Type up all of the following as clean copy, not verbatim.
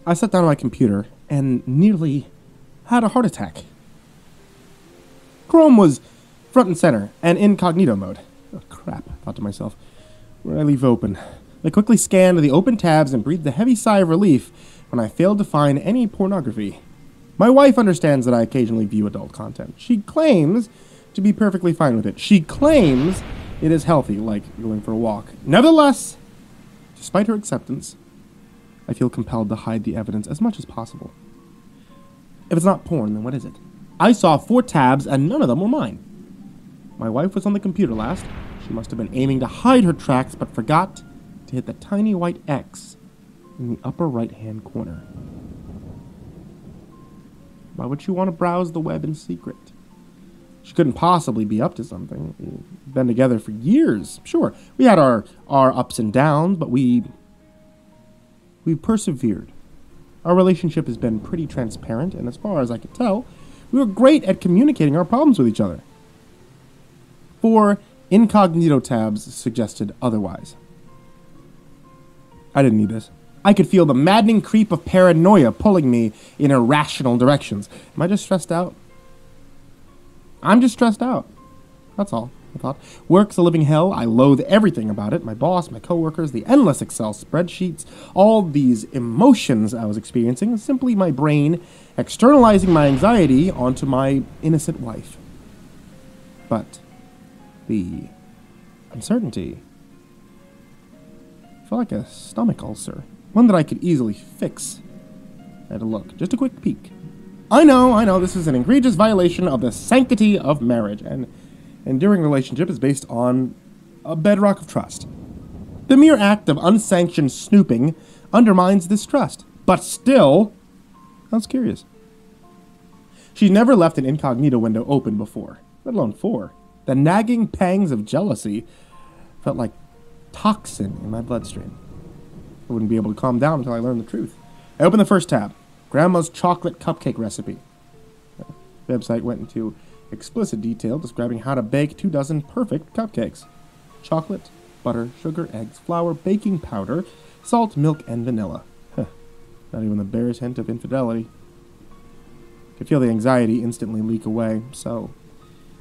I sat down on my computer and nearly had a heart attack. Chrome was front and center and incognito mode. Oh, crap, I thought to myself. Where did I leave open? I quickly scanned the open tabs and breathed a heavy sigh of relief when I failed to find any pornography. My wife understands that I occasionally view adult content. She claims to be perfectly fine with it. She claims it is healthy, like going for a walk. Nevertheless, despite her acceptance, I feel compelled to hide the evidence as much as possible. If it's not porn, then what is it? I saw 4 tabs and none of them were mine. My wife was on the computer last. She must have been aiming to hide her tracks, but forgot to hit the tiny white X in the upper right-hand corner. Why would she want to browse the web in secret? She couldn't possibly be up to something. We've been together for years. Sure, we had our ups and downs, but we persevered. Our relationship has been pretty transparent, and as far as I could tell, we were great at communicating our problems with each other. 4 incognito tabs suggested otherwise. I didn't need this. I could feel the maddening creep of paranoia pulling me in irrational directions. Am I just stressed out? I'm just stressed out. That's all, I thought. Work's a living hell. I loathe everything about it. My boss, my coworkers, the endless Excel spreadsheets, all these emotions I was experiencing, simply my brain externalizing my anxiety onto my innocent wife. But the uncertainty felt like a stomach ulcer, one that I could easily fix. I had a look, just a quick peek. I know, this is an egregious violation of the sanctity of marriage, and enduring relationship is based on a bedrock of trust. The mere act of unsanctioned snooping undermines this trust. But still, I was curious. She never left an incognito window open before, let alone 4. The nagging pangs of jealousy felt like toxin in my bloodstream. I wouldn't be able to calm down until I learned the truth. I opened the first tab. Grandma's chocolate cupcake recipe. The website went into explicit detail describing how to bake 24 perfect cupcakes. Chocolate, butter, sugar, eggs, flour, baking powder, salt, milk, and vanilla. Not even the barest hint of infidelity. Could feel the anxiety instantly leak away, so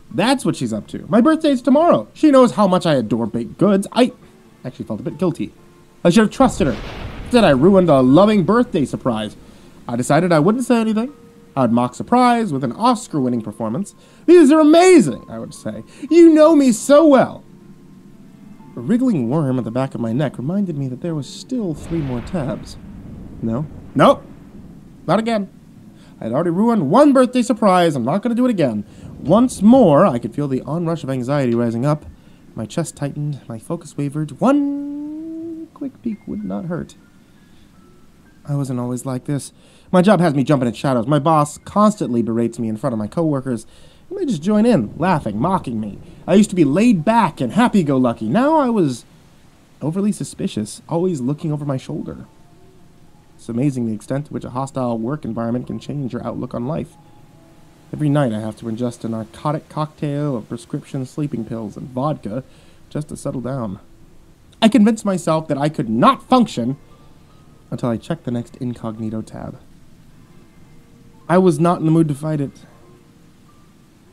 that's what she's up to. My birthday's tomorrow. She knows how much I adore baked goods. I actually felt a bit guilty. I should have trusted her. Instead, I ruined a loving birthday surprise. I decided I wouldn't say anything. I'd mock surprise with an Oscar-winning performance. These are amazing, I would say. You know me so well. A wriggling worm at the back of my neck reminded me that there was still 3 more tabs. No. Nope. Not again. I'd already ruined 1 birthday surprise. I'm not going to do it again. Once more, I could feel the onrush of anxiety rising up. My chest tightened. My focus wavered. 1 quick peek would not hurt. I wasn't always like this. My job has me jumping at shadows. My boss constantly berates me in front of my coworkers, and they just join in, laughing, mocking me. I used to be laid back and happy-go-lucky. Now I was overly suspicious, always looking over my shoulder. It's amazing the extent to which a hostile work environment can change your outlook on life. Every night I have to ingest a narcotic cocktail of prescription sleeping pills and vodka just to settle down. I convinced myself that I could not function until I checked the next incognito tab. I was not in the mood to fight it.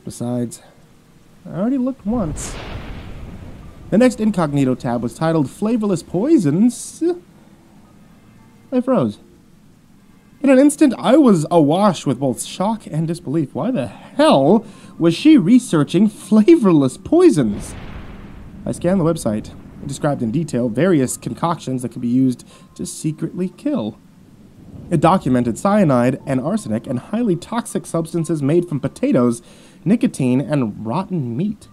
Besides, I already looked once. The next incognito tab was titled Flavorless Poisons. I froze. In an instant, I was awash with both shock and disbelief. Why the hell was she researching flavorless poisons? I scanned the website. It described in detail various concoctions that could be used to secretly kill. It documented cyanide and arsenic and highly toxic substances made from potatoes, nicotine, and rotten meat.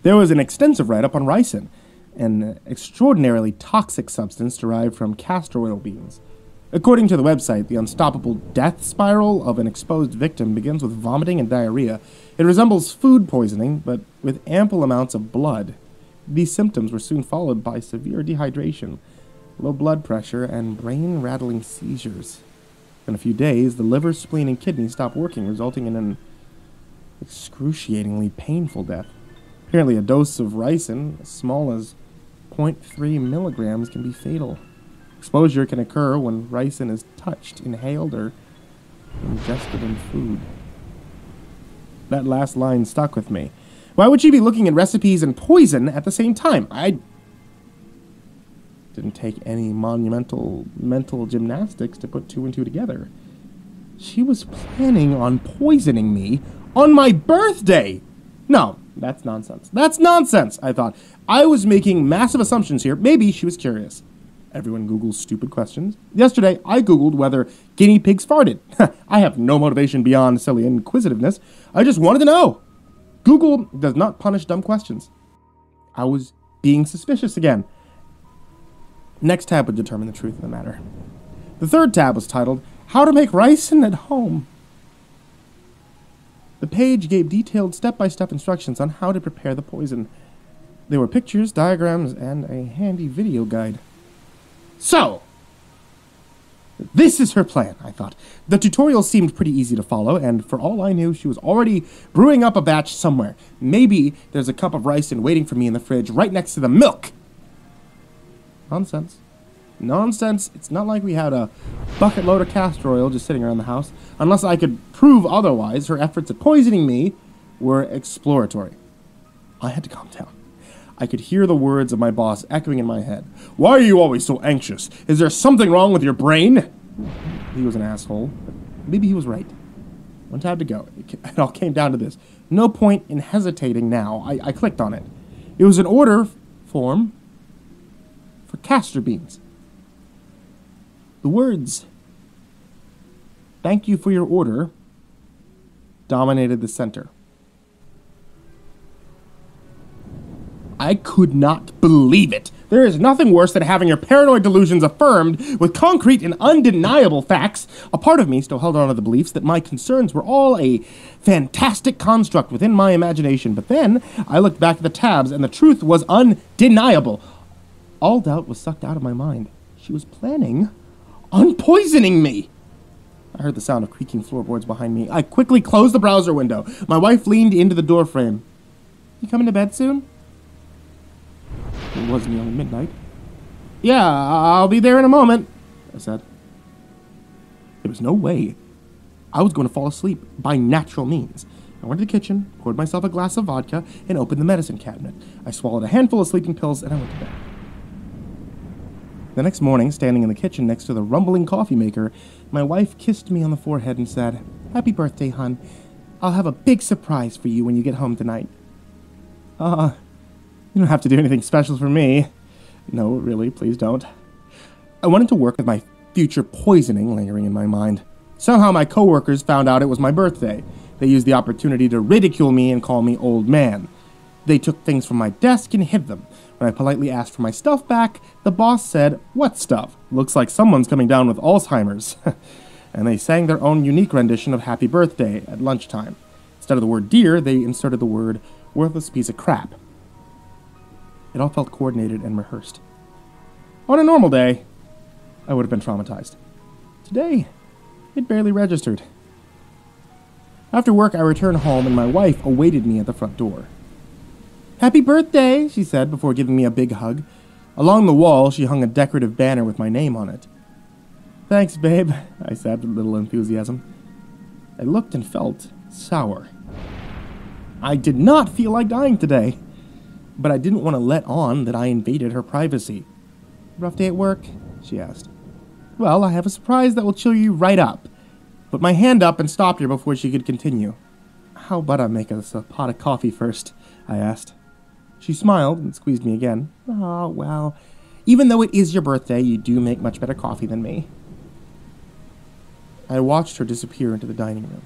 There was an extensive write-up on ricin, an extraordinarily toxic substance derived from castor oil beans. According to the website, the unstoppable death spiral of an exposed victim begins with vomiting and diarrhea. It resembles food poisoning, but with ample amounts of blood. These symptoms were soon followed by severe dehydration, low blood pressure, and brain-rattling seizures. In a few days, the liver, spleen, and kidney stopped working, resulting in an excruciatingly painful death. Apparently, a dose of ricin, as small as 0.3 milligrams, can be fatal. Exposure can occur when ricin is touched, inhaled, or ingested in food. That last line stuck with me. Why would she be looking at recipes and poison at the same time? I didn't take any monumental mental gymnastics to put two and two together. She was planning on poisoning me on my birthday! No, that's nonsense. That's nonsense, I thought. I was making massive assumptions here. Maybe she was curious. Everyone Googles stupid questions. Yesterday, I Googled whether guinea pigs farted. I have no motivation beyond silly inquisitiveness. I just wanted to know. Google does not punish dumb questions. I was being suspicious again. Next tab would determine the truth of the matter. The third tab was titled, How to Make Ricin at Home. The page gave detailed step-by-step instructions on how to prepare the poison. There were pictures, diagrams, and a handy video guide. So, this is her plan, I thought. The tutorial seemed pretty easy to follow, and for all I knew, she was already brewing up a batch somewhere. Maybe there's a cup of ricin waiting for me in the fridge right next to the milk. Nonsense. Nonsense. It's not like we had a bucket load of castor oil just sitting around the house. Unless I could prove otherwise, her efforts at poisoning me were exploratory. I had to calm down. I could hear the words of my boss echoing in my head. Why are you always so anxious? Is there something wrong with your brain? He was an asshole, but maybe he was right. One tab to go. It all came down to this. No point in hesitating now. I clicked on it. It was an order form for castor beans. The words, "Thank you for your order," dominated the center. I could not believe it. There is nothing worse than having your paranoid delusions affirmed with concrete and undeniable facts. A part of me still held on to the beliefs that my concerns were all a fantastic construct within my imagination. But then I looked back at the tabs and the truth was undeniable. All doubt was sucked out of my mind. She was planning on poisoning me. I heard the sound of creaking floorboards behind me. I quickly closed the browser window. My wife leaned into the doorframe. You coming to bed soon? It was nearly midnight. Yeah, I'll be there in a moment, I said. There was no way I was going to fall asleep by natural means. I went to the kitchen, poured myself a glass of vodka, and opened the medicine cabinet. I swallowed a handful of sleeping pills, and I went to bed. The next morning, standing in the kitchen next to the rumbling coffee maker, my wife kissed me on the forehead and said, Happy birthday, hon. I'll have a big surprise for you when you get home tonight. You don't have to do anything special for me. No, really, please don't. I went into work with my future poisoning lingering in my mind. Somehow my coworkers found out it was my birthday. They used the opportunity to ridicule me and call me old man. They took things from my desk and hid them. When I politely asked for my stuff back, the boss said, What stuff? Looks like someone's coming down with Alzheimer's. And they sang their own unique rendition of Happy Birthday at lunchtime. Instead of the word dear, they inserted the word worthless piece of crap. It all felt coordinated and rehearsed. On a normal day, I would have been traumatized. Today, it barely registered. After work, I returned home and my wife awaited me at the front door. Happy birthday, she said before giving me a big hug. Along the wall, she hung a decorative banner with my name on it. Thanks, babe, I said with little enthusiasm. I looked and felt sour. I did not feel like dying today. But I didn't want to let on that I invaded her privacy. Rough day at work? She asked. Well, I have a surprise that will cheer you right up. Put my hand up and stopped her before she could continue. How about I make us a pot of coffee first? I asked. She smiled and squeezed me again. Oh, well, even though it is your birthday, you do make much better coffee than me. I watched her disappear into the dining room.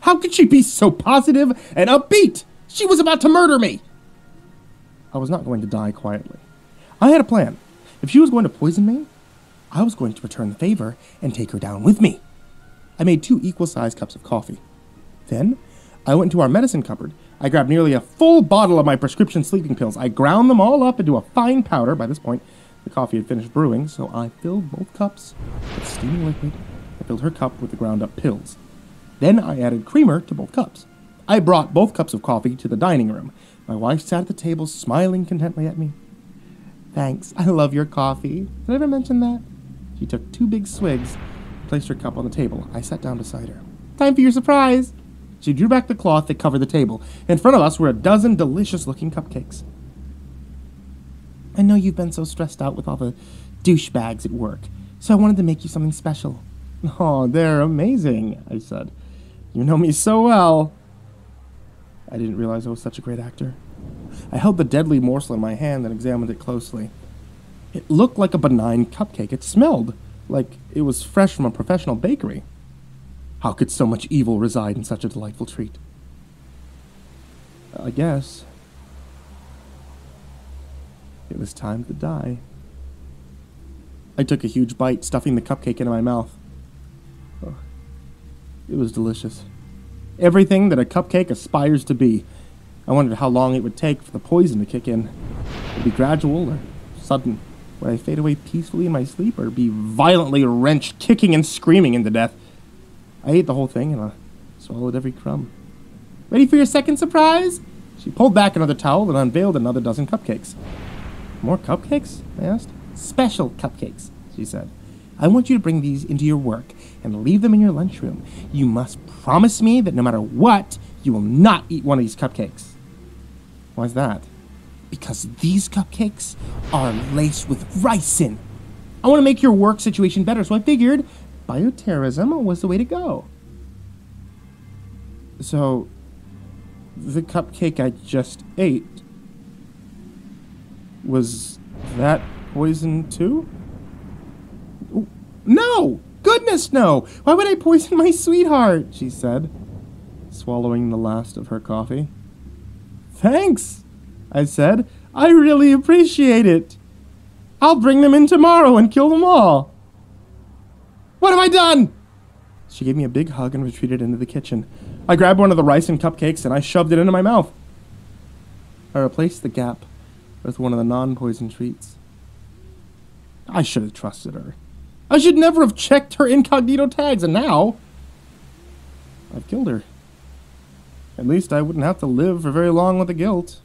How could she be so positive and upbeat? She was about to murder me! I was not going to die quietly. I had a plan. If she was going to poison me, I was going to return the favor and take her down with me. I made 2 equal-sized cups of coffee. Then, I went into our medicine cupboard. I grabbed nearly a full bottle of my prescription sleeping pills. I ground them all up into a fine powder. By this point, the coffee had finished brewing, so I filled both cups with steaming liquid. I filled her cup with the ground-up pills. Then I added creamer to both cups. I brought both cups of coffee to the dining room. My wife sat at the table, smiling contently at me. Thanks. I love your coffee. Did I ever mention that? She took 2 big swigs and placed her cup on the table. I sat down beside her. Time for your surprise. She drew back the cloth that covered the table. In front of us were a dozen delicious-looking cupcakes. I know you've been so stressed out with all the douchebags at work, so I wanted to make you something special. Oh, they're amazing, I said. You know me so well. I didn't realize I was such a great actor. I held the deadly morsel in my hand and examined it closely. It looked like a benign cupcake. It smelled like it was fresh from a professional bakery. How could so much evil reside in such a delightful treat? I guess it was time to die. I took a huge bite, stuffing the cupcake into my mouth. Oh, it was delicious. Everything that a cupcake aspires to be. I wondered how long it would take for the poison to kick in. Would it be gradual or sudden? Would I fade away peacefully in my sleep or be violently wrenched, kicking and screaming into death? I ate the whole thing and I swallowed every crumb. Ready for your second surprise? She pulled back another towel and unveiled another dozen cupcakes. More cupcakes? I asked. Special cupcakes, she said. I want you to bring these into your work and leave them in your lunchroom. You must promise me that no matter what, you will not eat one of these cupcakes. Why's that? Because these cupcakes are laced with ricin. I want to make your work situation better, so I figured bioterrorism was the way to go. So, the cupcake I just ate, was that poison too? No! Goodness, no! Why would I poison my sweetheart? She said, swallowing the last of her coffee. Thanks, I said. I really appreciate it. I'll bring them in tomorrow and kill them all. What have I done? She gave me a big hug and retreated into the kitchen. I grabbed one of the ricin cupcakes and I shoved it into my mouth. I replaced the gap with one of the non-poison treats. I should have trusted her. I should never have checked her incognito tags, and now I've killed her. At least I wouldn't have to live for very long with the guilt.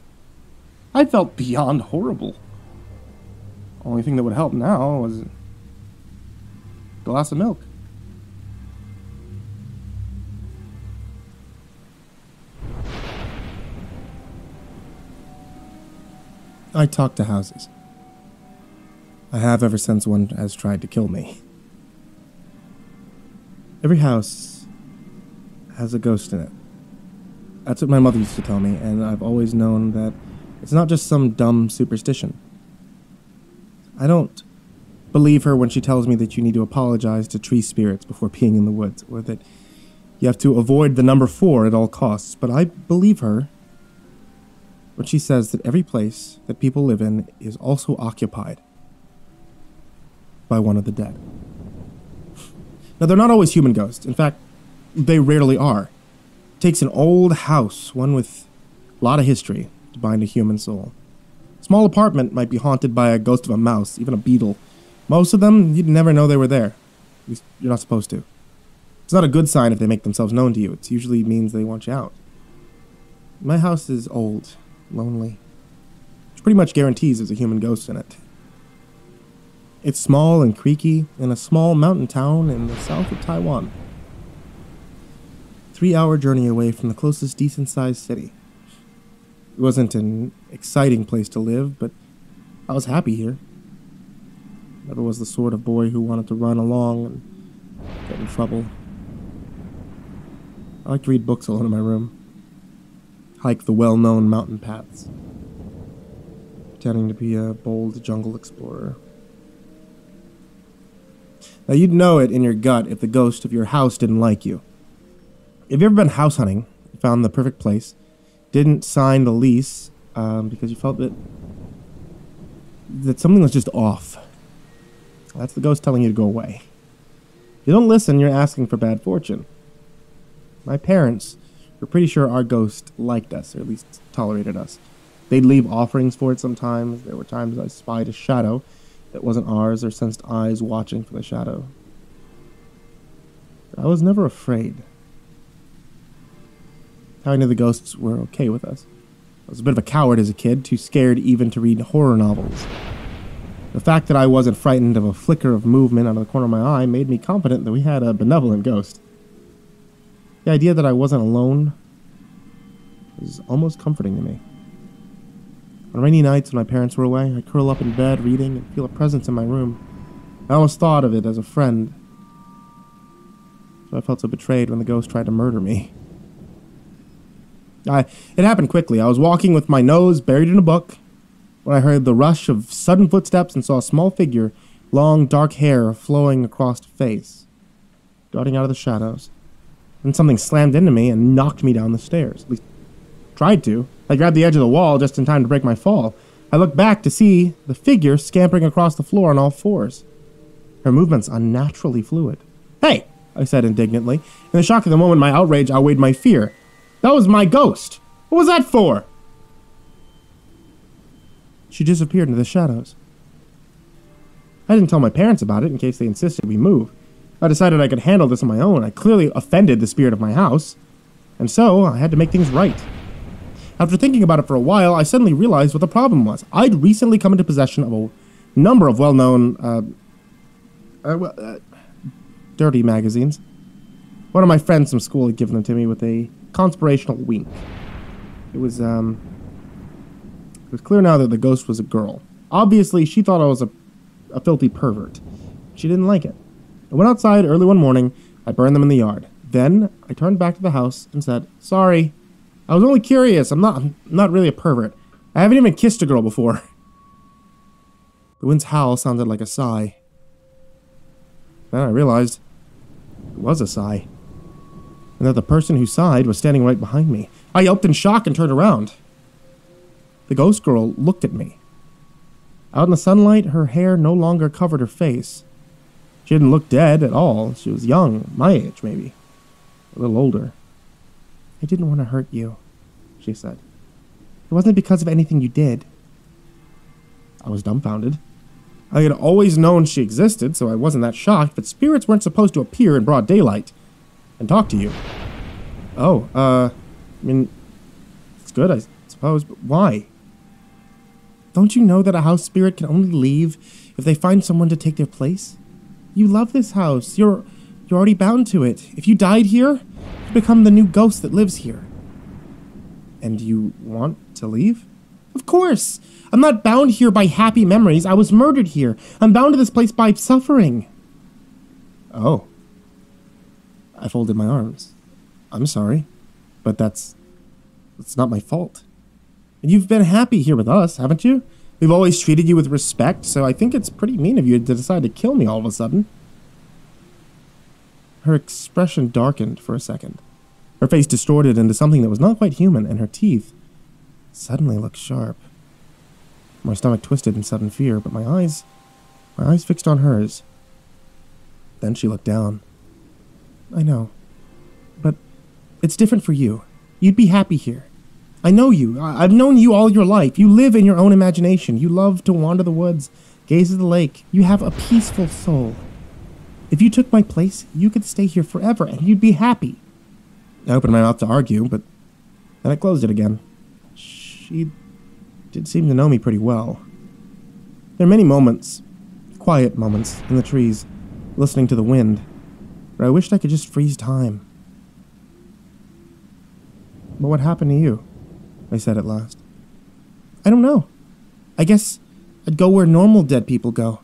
I felt beyond horrible. Only thing that would help now was a glass of milk. I talk to houses. I have ever since one has tried to kill me. Every house has a ghost in it. That's what my mother used to tell me, and I've always known that it's not just some dumb superstition. I don't believe her when she tells me that you need to apologize to tree spirits before peeing in the woods, or that you have to avoid the number 4 at all costs, but I believe her when she says that every place that people live in is also occupied by one of the dead. Now, they're not always human ghosts. In fact, they rarely are. It takes an old house, one with a lot of history, to bind a human soul. A small apartment might be haunted by a ghost of a mouse, even a beetle. Most of them, you'd never know they were there. At least, you're not supposed to. It's not a good sign if they make themselves known to you. It usually means they want you out. My house is old, lonely, which pretty much guarantees there's a human ghost in it. It's small and creaky in a small mountain town in the south of Taiwan. 3-hour journey away from the closest decent-sized city. It wasn't an exciting place to live, but I was happy here. Never was the sort of boy who wanted to run along and get in trouble. I like to read books alone in my room. Hike the well-known mountain paths. Pretending to be a bold jungle explorer. Now, you'd know it in your gut if the ghost of your house didn't like you. Have you ever been house hunting, found the perfect place, didn't sign the lease because you felt that something was just off? That's the ghost telling you to go away. If you don't listen, you're asking for bad fortune. My parents were pretty sure our ghost liked us, or at least tolerated us. They'd leave offerings for it sometimes. There were times I spied a shadow that wasn't ours, or sensed eyes watching for the shadow. I was never afraid. How I knew the ghosts were okay with us. I was a bit of a coward as a kid, too scared even to read horror novels. The fact that I wasn't frightened of a flicker of movement out of the corner of my eye made me confident that we had a benevolent ghost. The idea that I wasn't alone was almost comforting to me. On rainy nights when my parents were away, I'd curl up in bed reading and feel a presence in my room. I almost thought of it as a friend. So I felt so betrayed when the ghost tried to murder me. It happened quickly. I was walking with my nose buried in a book when I heard the rush of sudden footsteps and saw a small figure, long dark hair flowing across the face, darting out of the shadows. Then something slammed into me and knocked me down the stairs. At least, tried to. I grabbed the edge of the wall just in time to break my fall. I looked back to see the figure scampering across the floor on all fours. Her movements unnaturally fluid. "Hey!" I said indignantly. In the shock of the moment, my outrage outweighed my fear. That was my ghost! What was that for? She disappeared into the shadows. I didn't tell my parents about it in case they insisted we move. I decided I could handle this on my own. I clearly offended the spirit of my house, and so I had to make things right. After thinking about it for a while, I suddenly realized what the problem was. I'd recently come into possession of a number of well-known, dirty magazines. One of my friends from school had given them to me with a conspirational wink. It was clear now that the ghost was a girl. Obviously, she thought I was a filthy pervert. She didn't like it. I went outside early one morning. I burned them in the yard. Then I turned back to the house and said, "Sorry, I was only curious. I'm not really a pervert. I haven't even kissed a girl before." The wind's howl sounded like a sigh. Then I realized it was a sigh, and that the person who sighed was standing right behind me. I yelped in shock and turned around. The ghost girl looked at me. Out in the sunlight, her hair no longer covered her face. She didn't look dead at all. She was young, my age maybe, a little older. "I didn't want to hurt you," she said. "It wasn't because of anything you did." I was dumbfounded. I had always known she existed, so I wasn't that shocked, but spirits weren't supposed to appear in broad daylight and talk to you. "Oh, I mean, it's good, I suppose, but why? Don't you know that a house spirit can only leave if they find someone to take their place? You love this house. You're already bound to it. If you died here, you become the new ghost that lives here." "And you want to leave?" "Of course! I'm not bound here by happy memories. I was murdered here. I'm bound to this place by suffering." "Oh." I folded my arms. "I'm sorry, but that's not my fault. You've been happy here with us, haven't you? We've always treated you with respect, so I think it's pretty mean of you to decide to kill me all of a sudden." Her expression darkened for a second. Her face distorted into something that was not quite human, and her teeth suddenly looked sharp. My stomach twisted in sudden fear, but my eyes fixed on hers. Then she looked down. "I know, but it's different for you. You'd be happy here. I know you. I've known you all your life. You live in your own imagination. You love to wander the woods, gaze at the lake. You have a peaceful soul. If you took my place, you could stay here forever, and you'd be happy." I opened my mouth to argue, but then I closed it again. She did seem to know me pretty well. There are many moments, quiet moments, in the trees, listening to the wind, where I wished I could just freeze time. "But what happened to you?" I said at last. "I don't know. I guess I'd go where normal dead people go.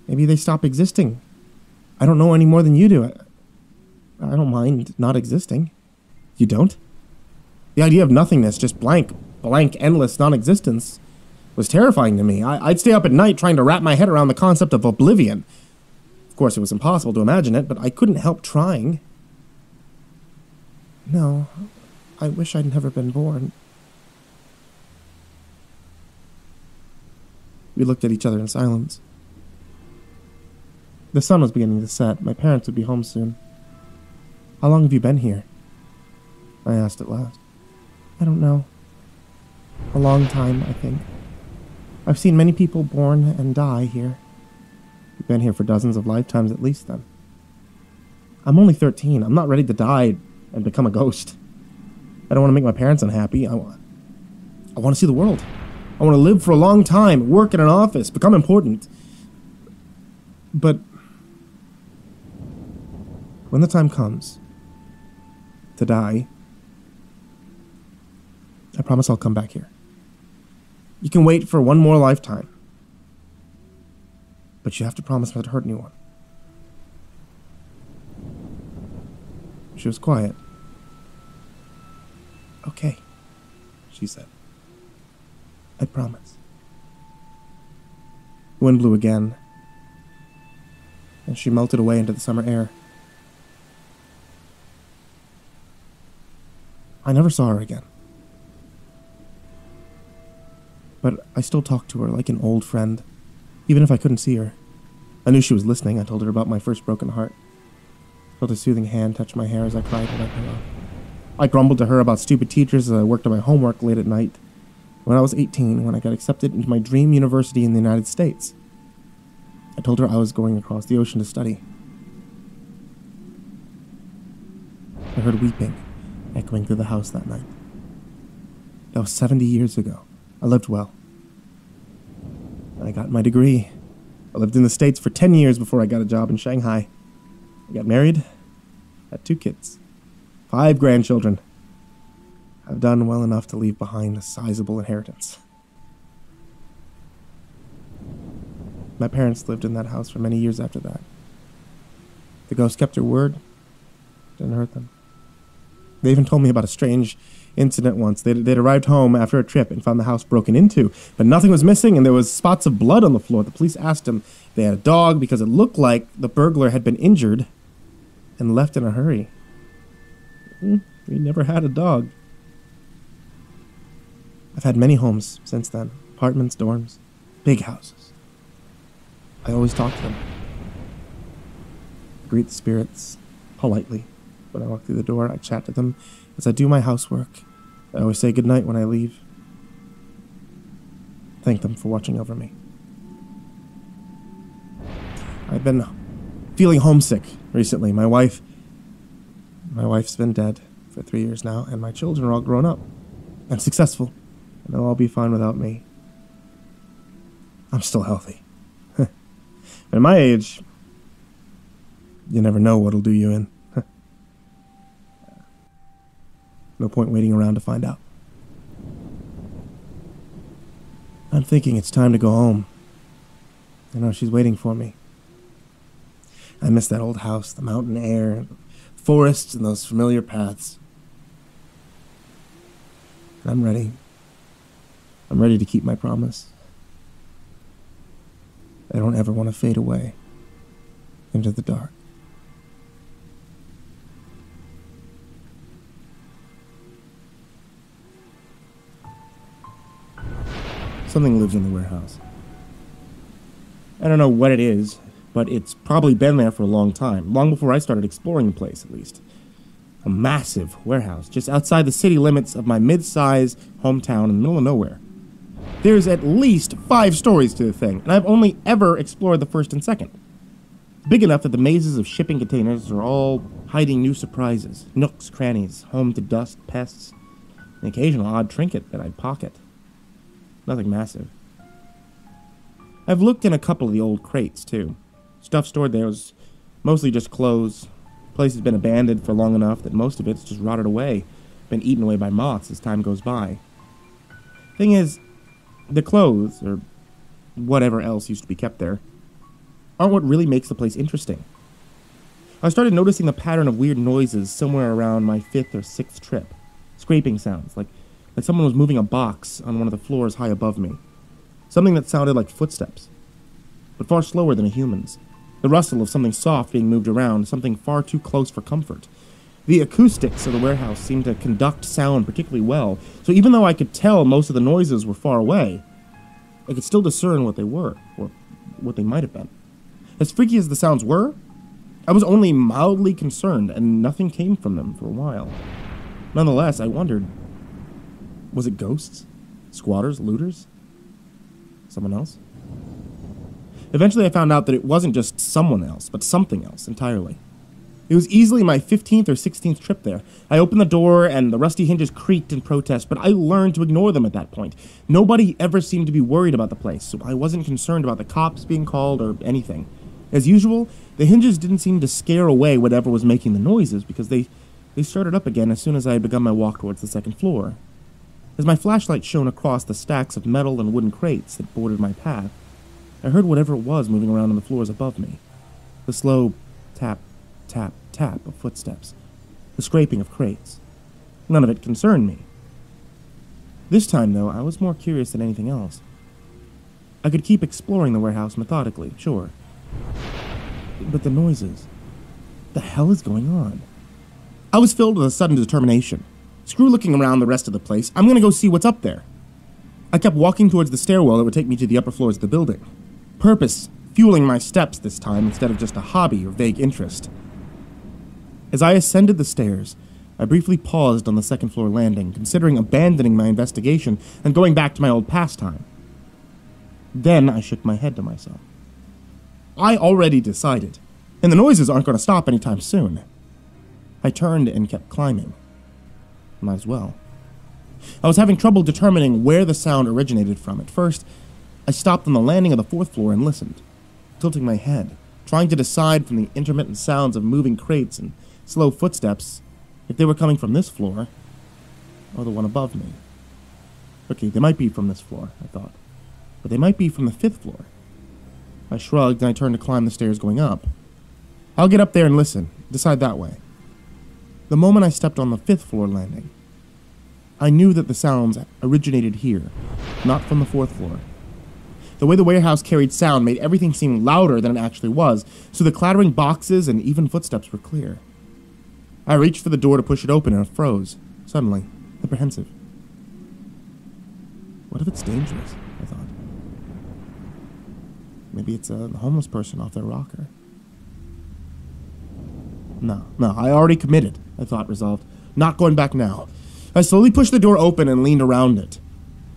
Maybe they stop existing. I don't know any more than you do. I don't mind not existing." "You don't?" The idea of nothingness, just blank, endless non-existence, was terrifying to me. I'd stay up at night trying to wrap my head around the concept of oblivion. Of course, it was impossible to imagine it, but I couldn't help trying. "No, I wish I'd never been born." We looked at each other in silence. The sun was beginning to set. My parents would be home soon. "How long have you been here?" I asked at last. "I don't know. A long time, I think. I've seen many people born and die here." "You've been here for dozens of lifetimes at least, then." "I'm only 13. I'm not ready to die and become a ghost. I don't want to make my parents unhappy. I want to see the world. I want to live for a long time, work in an office, become important. But when the time comes to die, I promise I'll come back here. You can wait for one more lifetime, but you have to promise not to hurt anyone. She was quiet. Okay, she said. I promise. The wind blew again, and she melted away into the summer air. I never saw her again. But I still talked to her like an old friend, even if I couldn't see her. I knew she was listening. I told her about my first broken heart. Felt a soothing hand touch my hair as I cried on my pillow. I grumbled to her about stupid teachers as I worked on my homework late at night. When I was 18, when I got accepted into my dream university in the United States, I told her I was going across the ocean to study. I heard weeping echoing through the house that night. That was 70 years ago. I lived well. I got my degree. I lived in the States for 10 years before I got a job in Shanghai. I got married, had 2 kids, 5 grandchildren. I've done well enough to leave behind a sizable inheritance. My parents lived in that house for many years after that. The ghost kept her word, didn't hurt them. They even told me about a strange incident once. They'd arrived home after a trip and found the house broken into, but nothing was missing and there was spots of blood on the floor. The police asked them if they had a dog because it looked like the burglar had been injured and left in a hurry. We never had a dog. I've had many homes since then. Apartments, dorms, big houses. I always talk to them. I greet the spirits politely. When I walk through the door, I chat to them as I do my housework. I always say goodnight when I leave. Thank them for watching over me. I've been feeling homesick recently. My wife's been dead for 3 years now, and my children are all grown up and successful, and they'll all be fine without me. I'm still healthy. But at my age, you never know what'll do you in. No point waiting around to find out. I'm thinking it's time to go home. I know she's waiting for me. I miss that old house, the mountain air, the forests, and those familiar paths. I'm ready. I'm ready to keep my promise. I don't ever want to fade away into the dark. Something lives in the warehouse. I don't know what it is, but it's probably been there for a long time, long before I started exploring the place, at least. A massive warehouse just outside the city limits of my mid-sized hometown in the middle of nowhere. There's at least 5 stories to the thing, and I've only ever explored the first and second. Big enough that the mazes of shipping containers are all hiding new surprises, nooks, crannies, home to dust, pests, an occasional odd trinket that I'd pocket. Nothing massive. I've looked in a couple of the old crates, too. Stuff stored there was mostly just clothes. The place has been abandoned for long enough that most of it's just rotted away, been eaten away by moths as time goes by. Thing is, the clothes, or whatever else used to be kept there, aren't what really makes the place interesting. I started noticing the pattern of weird noises somewhere around my 5th or 6th trip. Scraping sounds, like someone was moving a box on one of the floors high above me. Something that sounded like footsteps, but far slower than a human's. The rustle of something soft being moved around, something far too close for comfort. The acoustics of the warehouse seemed to conduct sound particularly well, so even though I could tell most of the noises were far away, I could still discern what they were, or what they might have been. As freaky as the sounds were, I was only mildly concerned, and nothing came from them for a while. Nonetheless, I wondered, was it ghosts? Squatters? Looters? Someone else? Eventually I found out that it wasn't just someone else, but something else entirely. It was easily my 15th or 16th trip there. I opened the door and the rusty hinges creaked in protest, but I learned to ignore them at that point. Nobody ever seemed to be worried about the place, so I wasn't concerned about the cops being called or anything. As usual, the hinges didn't seem to scare away whatever was making the noises, because they started up again as soon as I had begun my walk towards the second floor. As my flashlight shone across the stacks of metal and wooden crates that bordered my path, I heard whatever it was moving around on the floors above me. The slow tap, tap, tap of footsteps. The scraping of crates. None of it concerned me. This time, though, I was more curious than anything else. I could keep exploring the warehouse methodically, sure. But the noises... the hell is going on? I was filled with a sudden determination. Screw looking around the rest of the place, I'm gonna go see what's up there. I kept walking towards the stairwell that would take me to the upper floors of the building. Purpose fueling my steps this time instead of just a hobby or vague interest. As I ascended the stairs, I briefly paused on the second floor landing, considering abandoning my investigation and going back to my old pastime. Then I shook my head to myself. I already decided, and the noises aren't going to stop anytime soon. I turned and kept climbing. Might as well. I was having trouble determining where the sound originated from. At first, I stopped on the landing of the fourth floor and listened, tilting my head, trying to decide from the intermittent sounds of moving crates and slow footsteps if they were coming from this floor or the one above me. Okay, they might be from this floor, I thought, but they might be from the fifth floor. I shrugged and I turned to climb the stairs going up. I'll get up there and listen, decide that way. The moment I stepped on the fifth floor landing, I knew that the sounds originated here, not from the fourth floor. The way the warehouse carried sound made everything seem louder than it actually was, so the clattering boxes and even footsteps were clear. I reached for the door to push it open and it froze, suddenly, apprehensive. What if it's dangerous? I thought. Maybe it's a homeless person off their rocker. No, I already committed, I thought, resolved. Not going back now. I slowly pushed the door open and leaned around it,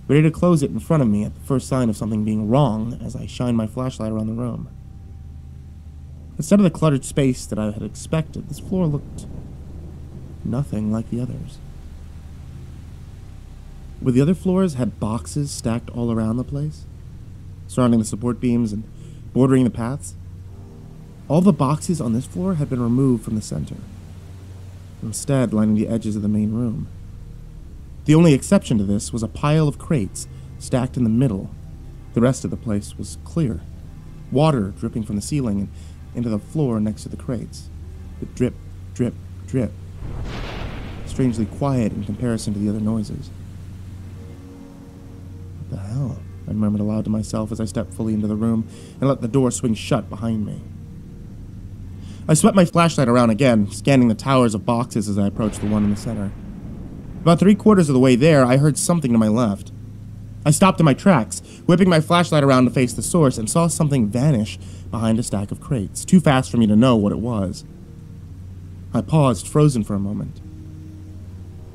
ready to close it in front of me at the first sign of something being wrong as I shined my flashlight around the room. Instead of the cluttered space that I had expected, this floor looked nothing like the others. Where the other floors had boxes stacked all around the place, surrounding the support beams and bordering the paths, all the boxes on this floor had been removed from the center, instead lining the edges of the main room. The only exception to this was a pile of crates stacked in the middle. The rest of the place was clear, water dripping from the ceiling and into the floor next to the crates. The drip, drip, drip. Strangely quiet in comparison to the other noises. What the hell? I murmured aloud to myself as I stepped fully into the room and let the door swing shut behind me. I swept my flashlight around again, scanning the towers of boxes as I approached the one in the center. About 3/4 of the way there, I heard something to my left. I stopped in my tracks, whipping my flashlight around to face the source, and saw something vanish behind a stack of crates, too fast for me to know what it was. I paused, frozen for a moment.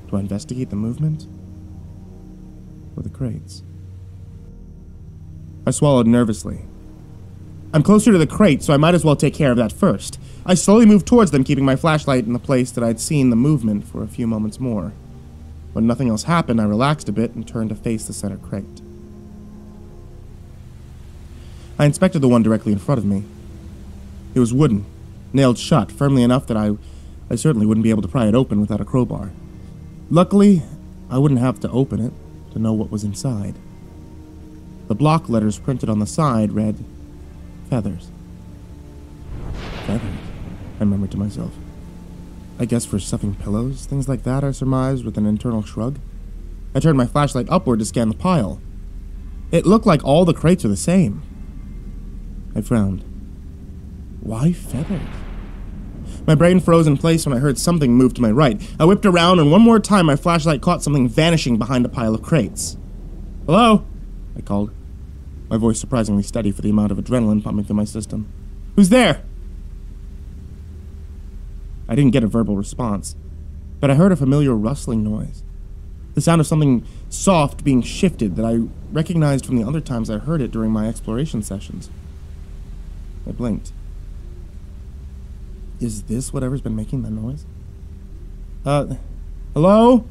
Do I investigate the movement? Or the crates? I swallowed nervously. I'm closer to the crate, so I might as well take care of that first. I slowly moved towards them, keeping my flashlight in the place that I'd seen the movement for a few moments more. When nothing else happened, I relaxed a bit and turned to face the center crate. I inspected the one directly in front of me. It was wooden, nailed shut, firmly enough that I certainly wouldn't be able to pry it open without a crowbar. Luckily, I wouldn't have to open it to know what was inside. The block letters printed on the side read, "Feathers." Feathers, I murmured to myself. I guess for stuffing pillows, things like that, I surmised with an internal shrug. I turned my flashlight upward to scan the pile. It looked like all the crates were the same. I frowned. Why feathers? My brain froze in place when I heard something move to my right. I whipped around, and one more time my flashlight caught something vanishing behind a pile of crates. "Hello?" I called, my voice surprisingly steady for the amount of adrenaline pumping through my system. "Who's there?" I didn't get a verbal response, but I heard a familiar rustling noise. The sound of something soft being shifted that I recognized from the other times I heard it during my exploration sessions. I blinked. Is this whatever's been making the noise? Hello?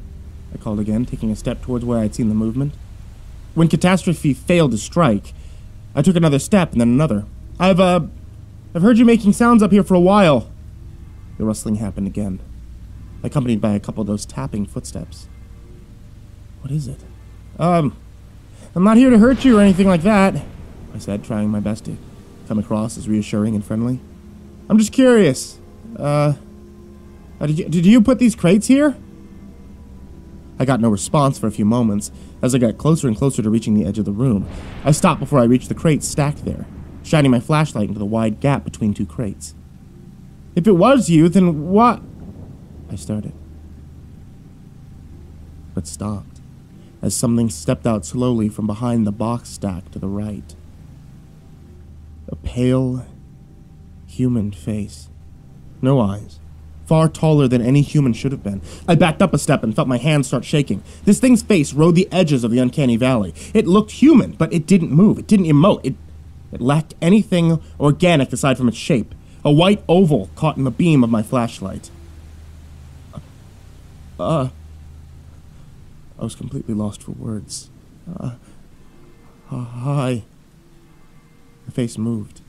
I called again, taking a step towards where I had seen the movement. When catastrophe failed to strike, I took another step and then another. I've heard you making sounds up here for a while. The rustling happened again, accompanied by a couple of those tapping footsteps. What is it? I'm not here to hurt you or anything like that, I said, trying my best to come across as reassuring and friendly. I'm just curious. Did you put these crates here? I got no response for a few moments. As I got closer and closer to reaching the edge of the room, I stopped before I reached the crates stacked there, shining my flashlight into the wide gap between two crates. If it was you, then what? I started, but stopped as something stepped out slowly from behind the box stack to the right. A pale, human face. No eyes. Far taller than any human should have been. I backed up a step and felt my hands start shaking. This thing's face rode the edges of the uncanny valley. It looked human, but it didn't move. It didn't emote. It lacked anything organic aside from its shape. A white oval caught in the beam of my flashlight. I was completely lost for words. Hi. The face moved.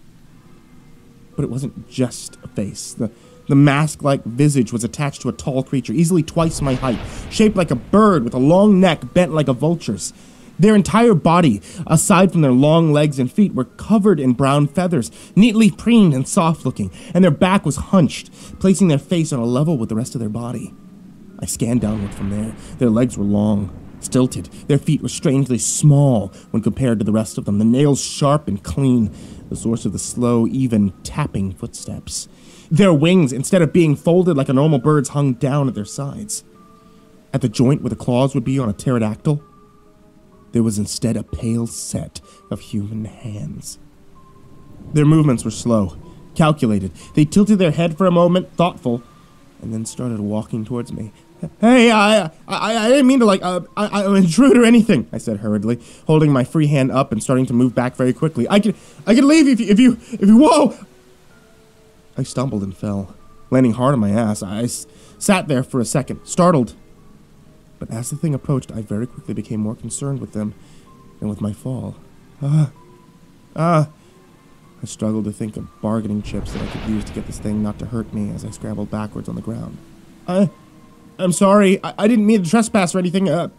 But it wasn't just a face. The mask-like visage was attached to a tall creature, easily twice my height, shaped like a bird with a long neck bent like a vulture's. Their entire body, aside from their long legs and feet, were covered in brown feathers, neatly preened and soft-looking, and their back was hunched, placing their face on a level with the rest of their body. I scanned downward from there. Their legs were long, stilted. Their feet were strangely small when compared to the rest of them, the nails sharp and clean, the source of the slow, even tapping footsteps. Their wings, instead of being folded like a normal bird's, hung down at their sides. At the joint where the claws would be on a pterodactyl, there was instead a pale set of human hands. Their movements were slow, calculated. They tilted their head for a moment, thoughtful, and then started walking towards me. Hey, I didn't mean to, I'm an intruder or anything, I said hurriedly, holding my free hand up and starting to move back very quickly. I can leave if you, whoa! I stumbled and fell, landing hard on my ass. I sat there for a second, startled. But as the thing approached, I very quickly became more concerned with them than with my fall. I struggled to think of bargaining chips that I could use to get this thing not to hurt me as I scrambled backwards on the ground. I'm sorry. I didn't mean to trespass or anything. I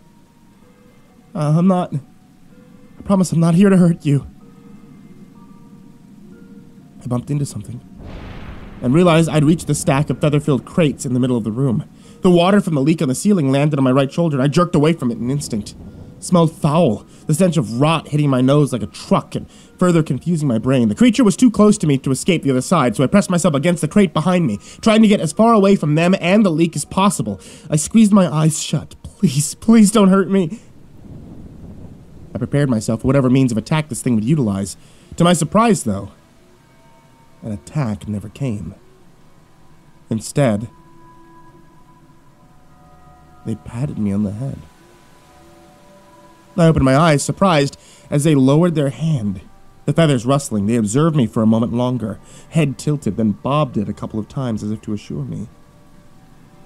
promise I'm not here to hurt you. I bumped into something and realized I'd reached the stack of feather-filled crates in the middle of the room. The water from the leak on the ceiling landed on my right shoulder, and I jerked away from it in an instinct. It smelled foul, the stench of rot hitting my nose like a truck and further confusing my brain. The creature was too close to me to escape the other side, so I pressed myself against the crate behind me, trying to get as far away from them and the leak as possible. I squeezed my eyes shut. Please don't hurt me. I prepared myself for whatever means of attack this thing would utilize. To my surprise, though, an attack never came. Instead, they patted me on the head. I opened my eyes, surprised, as they lowered their hand. The feathers rustling, they observed me for a moment longer, head tilted, then bobbed it a couple of times as if to assure me.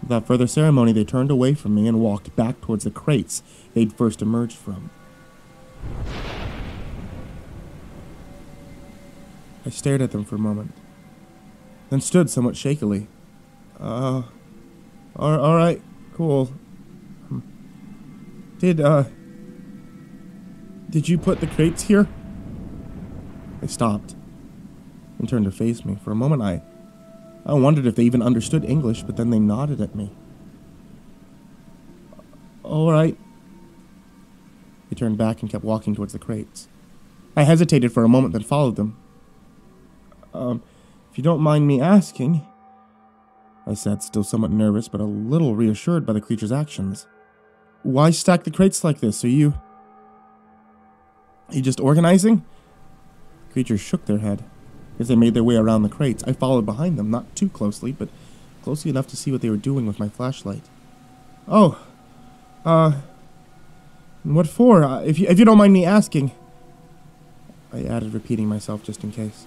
Without further ceremony, they turned away from me and walked back towards the crates they'd first emerged from. I stared at them for a moment, then stood somewhat shakily. All right, cool. Did you put the crates here? They stopped and turned to face me. For a moment, I wondered if they even understood English, but then they nodded at me. All right. They turned back and kept walking towards the crates. I hesitated for a moment, then followed them. If you don't mind me asking, I said, still somewhat nervous, but a little reassured by the creature's actions. Why stack the crates like this? Are you just organizing? The creatures shook their head as they made their way around the crates. I followed behind them, not too closely, but closely enough to see what they were doing with my flashlight. What for? If you don't mind me asking, I added, repeating myself just in case.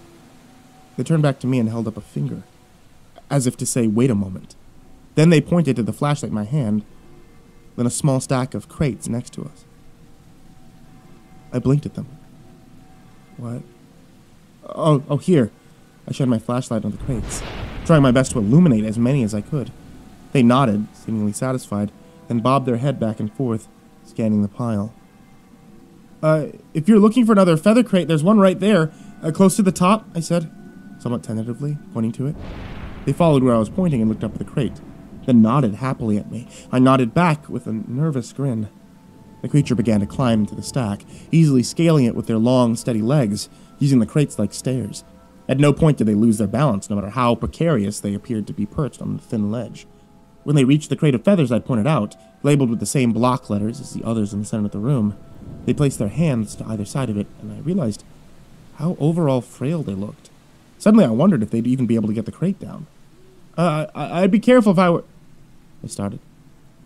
They turned back to me and held up a finger, as if to say, wait a moment. Then they pointed to the flashlight in my hand, then a small stack of crates next to us. I blinked at them. What? Oh, here. I shined my flashlight on the crates, trying my best to illuminate as many as I could. They nodded, seemingly satisfied, then bobbed their head back and forth, scanning the pile. If you're looking for another feather crate, there's one right there, close to the top, I said, somewhat tentatively, pointing to it. They followed where I was pointing and looked up at the crate, then nodded happily at me. I nodded back with a nervous grin. The creature began to climb into the stack, easily scaling it with their long, steady legs, using the crates like stairs. At no point did they lose their balance, no matter how precarious they appeared to be perched on the thin ledge. When they reached the crate of feathers I pointed out, labeled with the same block letters as the others in the center of the room, they placed their hands to either side of it, and I realized how overall frail they looked. Suddenly I wondered if they'd even be able to get the crate down. I'd be careful if I were... I started.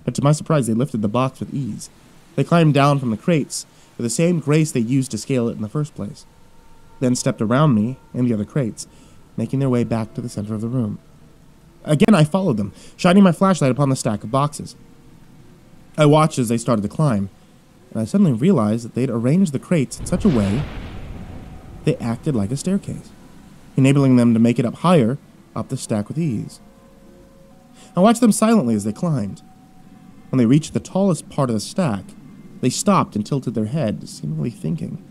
But to my surprise, they lifted the box with ease. They climbed down from the crates with the same grace they used to scale it in the first place, then stepped around me and the other crates, making their way back to the center of the room. Again, I followed them, shining my flashlight upon the stack of boxes. I watched as they started to climb, and I suddenly realized that they'd arranged the crates in such a way they acted like a staircase, enabling them to make it up higher up the stack with ease. I watched them silently as they climbed. When they reached the tallest part of the stack, they stopped and tilted their head, seemingly thinking.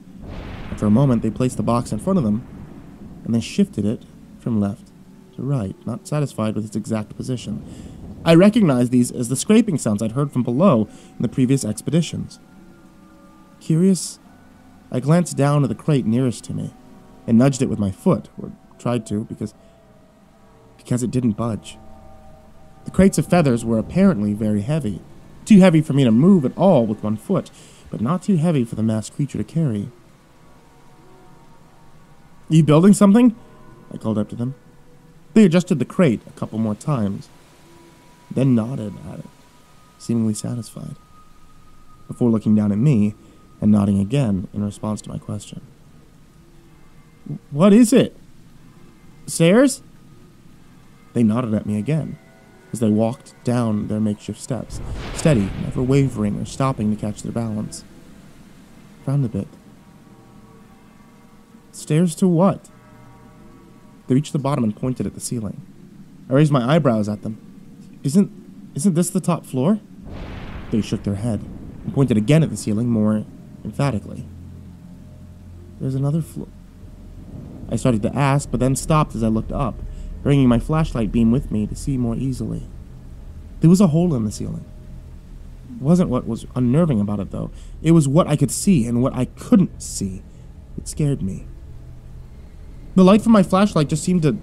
After a moment, they placed the box in front of them, and then shifted it from left to right, not satisfied with its exact position. I recognized these as the scraping sounds I'd heard from below in the previous expeditions. Curious, I glanced down at the crate nearest to me, and nudged it with my foot, or tried to, because it didn't budge. The crates of feathers were apparently very heavy, too heavy for me to move at all with one foot, but not too heavy for the masked creature to carry. You building something? I called up to them. They adjusted the crate a couple more times, then nodded at it, seemingly satisfied, before looking down at me and nodding again in response to my question. What is it? Stairs? They nodded at me again as they walked down their makeshift steps, steady, never wavering or stopping to catch their balance. I frowned a bit. Stairs to what? They reached the bottom and pointed at the ceiling. I raised my eyebrows at them. Isn't this the top floor? They shook their head and pointed again at the ceiling more emphatically. There's another floor. I started to ask, but then stopped as I looked up, bringing my flashlight beam with me to see more easily. There was a hole in the ceiling. It wasn't what was unnerving about it, though. It was what I could see and what I couldn't see. It scared me. The light from my flashlight just seemed to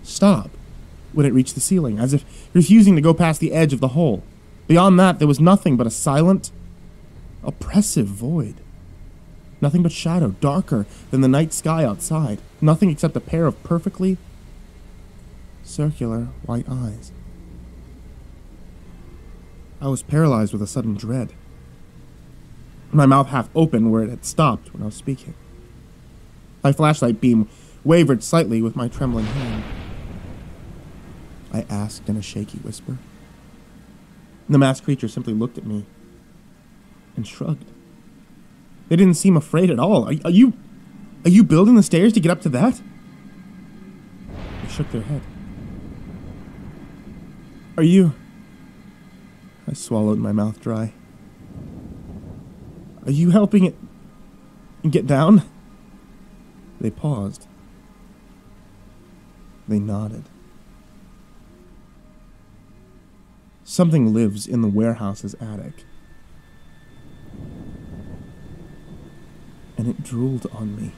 stop when it reached the ceiling, as if refusing to go past the edge of the hole. Beyond that, there was nothing but a silent, oppressive void. Nothing but shadow, darker than the night sky outside. Nothing except a pair of perfectly circular white eyes. I was paralyzed with a sudden dread. My mouth half open where it had stopped when I was speaking. My flashlight beam wavered slightly with my trembling hand. I asked in a shaky whisper. The masked creature simply looked at me and shrugged. They didn't seem afraid at all. Are you building the stairs to get up to that? They shook their head. Are you... I swallowed, my mouth dry. Are you helping it get down? They paused. They nodded. Something lives in the warehouse's attic. And it drooled on me.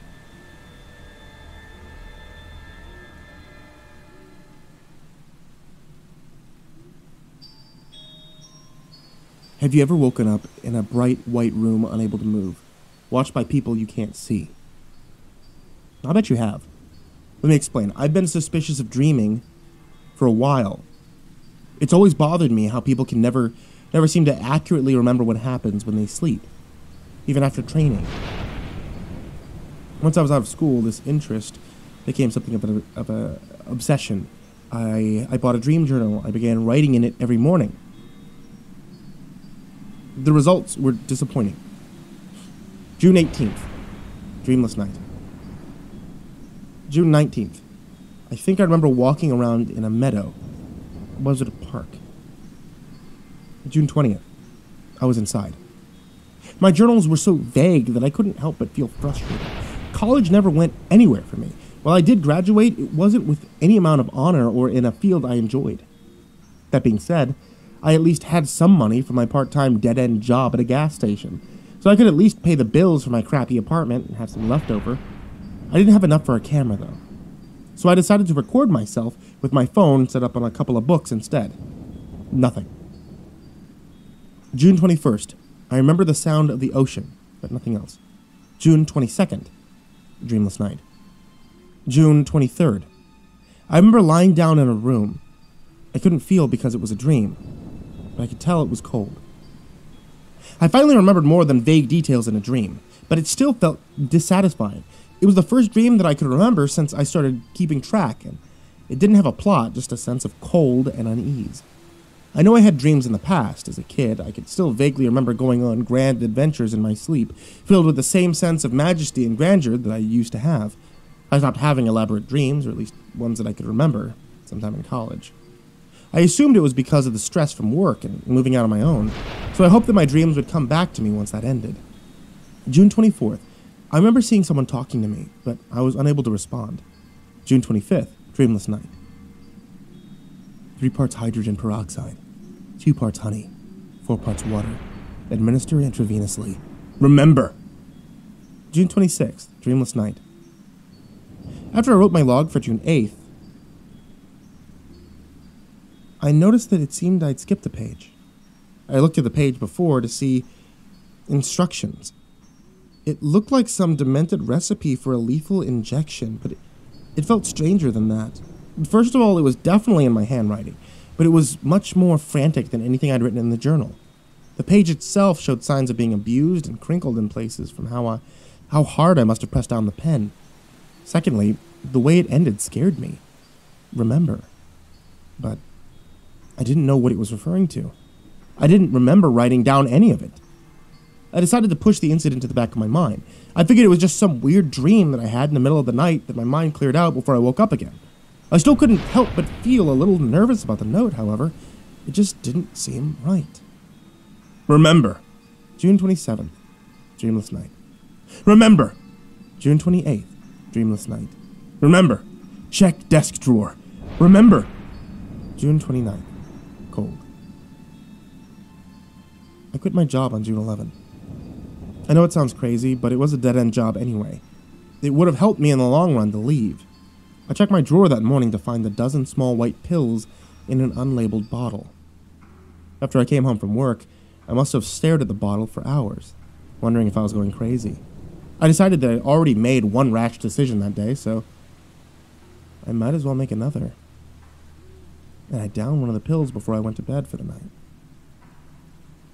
Have you ever woken up in a bright white room unable to move, watched by people you can't see? I bet you have. Let me explain. I've been suspicious of dreaming for a while. It's always bothered me how people can never seem to accurately remember what happens when they sleep, even after training. Once I was out of school, this interest became something of a obsession. I bought a dream journal. I began writing in it every morning. The results were disappointing. June 18th, dreamless night. June 19th. I think I remember walking around in a meadow. Or was it a park? June 20th. I was inside. My journals were so vague that I couldn't help but feel frustrated. College never went anywhere for me. While I did graduate, it wasn't with any amount of honor or in a field I enjoyed. That being said, I at least had some money from my part-time dead-end job at a gas station, so I could at least pay the bills for my crappy apartment and have some leftover. I didn't have enough for a camera, though, so I decided to record myself with my phone set up on a couple of books instead. Nothing. June 21st. I remember the sound of the ocean, but nothing else. June 22nd. Dreamless night. June 23rd. I remember lying down in a room. I couldn't feel because it was a dream, but I could tell it was cold. I finally remembered more than vague details in a dream, but it still felt dissatisfying. It was the first dream that I could remember since I started keeping track, and it didn't have a plot, just a sense of cold and unease. I know I had dreams in the past. As a kid, I could still vaguely remember going on grand adventures in my sleep, filled with the same sense of majesty and grandeur that I used to have. I stopped having elaborate dreams, or at least ones that I could remember, sometime in college. I assumed it was because of the stress from work and moving out on my own, so I hoped that my dreams would come back to me once that ended. June 24th. I remember seeing someone talking to me, but I was unable to respond. June 25th. Dreamless night. 3 parts hydrogen peroxide, 2 parts honey, 4 parts water. Administer intravenously. Remember! June 26th. Dreamless night. After I wrote my log for June 8th, I noticed that it seemed I'd skipped a page. I looked at the page before to see instructions. It looked like some demented recipe for a lethal injection, but it felt stranger than that. First of all, it was definitely in my handwriting, but it was much more frantic than anything I'd written in the journal. The page itself showed signs of being abused and crinkled in places from how hard I must have pressed down the pen. Secondly, the way it ended scared me. Remember. But I didn't know what it was referring to. I didn't remember writing down any of it. I decided to push the incident to the back of my mind. I figured it was just some weird dream that I had in the middle of the night that my mind cleared out before I woke up again. I still couldn't help but feel a little nervous about the note, however. It just didn't seem right. Remember. June 27th. Dreamless night. Remember. June 28th. Dreamless night. Remember. Check desk drawer. Remember. June 29th. Cold. I quit my job on June 11th. I know it sounds crazy, but it was a dead-end job anyway. It would have helped me in the long run to leave. I checked my drawer that morning to find a dozen small white pills in an unlabeled bottle. After I came home from work, I must have stared at the bottle for hours, wondering if I was going crazy. I decided that I'd already made one rash decision that day, so I might as well make another. And I downed one of the pills before I went to bed for the night.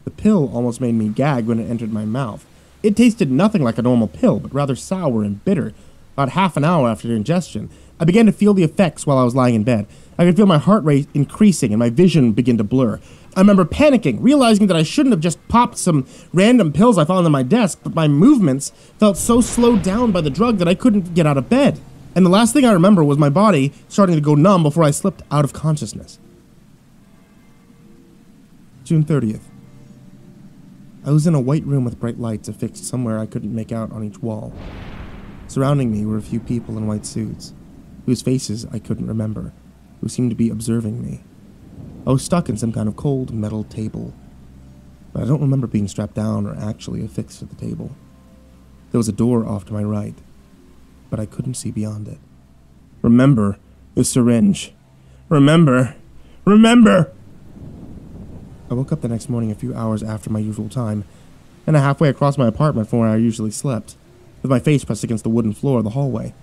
The pill almost made me gag when it entered my mouth. It tasted nothing like a normal pill, but rather sour and bitter. About half an hour after ingestion, I began to feel the effects while I was lying in bed. I could feel my heart rate increasing and my vision begin to blur. I remember panicking, realizing that I shouldn't have just popped some random pills I found on my desk, but my movements felt so slowed down by the drug that I couldn't get out of bed. And the last thing I remember was my body starting to go numb before I slipped out of consciousness. June 30th. I was in a white room with bright lights affixed somewhere I couldn't make out on each wall. Surrounding me were a few people in white suits, whose faces I couldn't remember, who seemed to be observing me. I was stuck in some kind of cold metal table, but I don't remember being strapped down or actually affixed to the table. There was a door off to my right, but I couldn't see beyond it. Remember the syringe. Remember. Remember! I woke up the next morning a few hours after my usual time, and halfway across my apartment from where I usually slept, with my face pressed against the wooden floor of the hallway.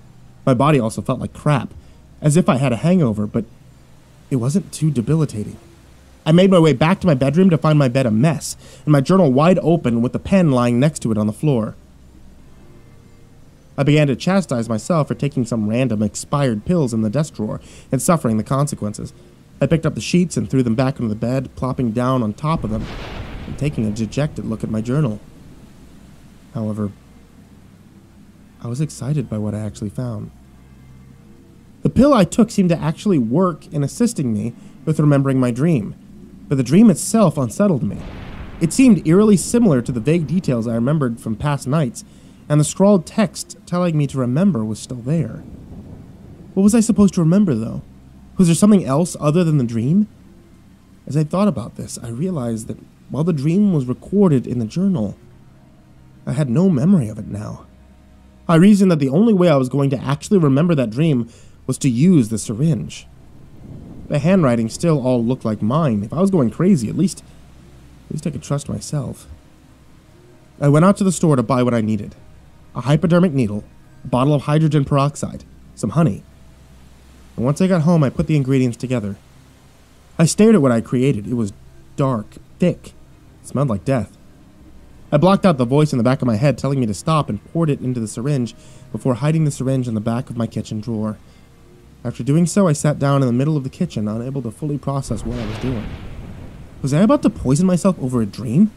My body also felt like crap, as if I had a hangover, but it wasn't too debilitating. I made my way back to my bedroom to find my bed a mess, and my journal wide open with the pen lying next to it on the floor. I began to chastise myself for taking some random expired pills in the desk drawer and suffering the consequences. I picked up the sheets and threw them back into the bed, plopping down on top of them and taking a dejected look at my journal. However, I was excited by what I actually found. The pill I took seemed to actually work in assisting me with remembering my dream, but the dream itself unsettled me. It seemed eerily similar to the vague details I remembered from past nights, and the scrawled text telling me to remember was still there. What was I supposed to remember, though? Was there something else other than the dream? As I thought about this, I realized that while the dream was recorded in the journal, I had no memory of it now. I reasoned that the only way I was going to actually remember that dream was to use the syringe. The handwriting still all looked like mine. If I was going crazy, at least I could trust myself. I went out to the store to buy what I needed. A hypodermic needle, a bottle of hydrogen peroxide, some honey. And once I got home, I put the ingredients together. I stared at what I created. It was dark, thick. It smelled like death. I blocked out the voice in the back of my head telling me to stop and poured it into the syringe before hiding the syringe in the back of my kitchen drawer. After doing so, I sat down in the middle of the kitchen, unable to fully process what I was doing. Was I about to poison myself over a dream?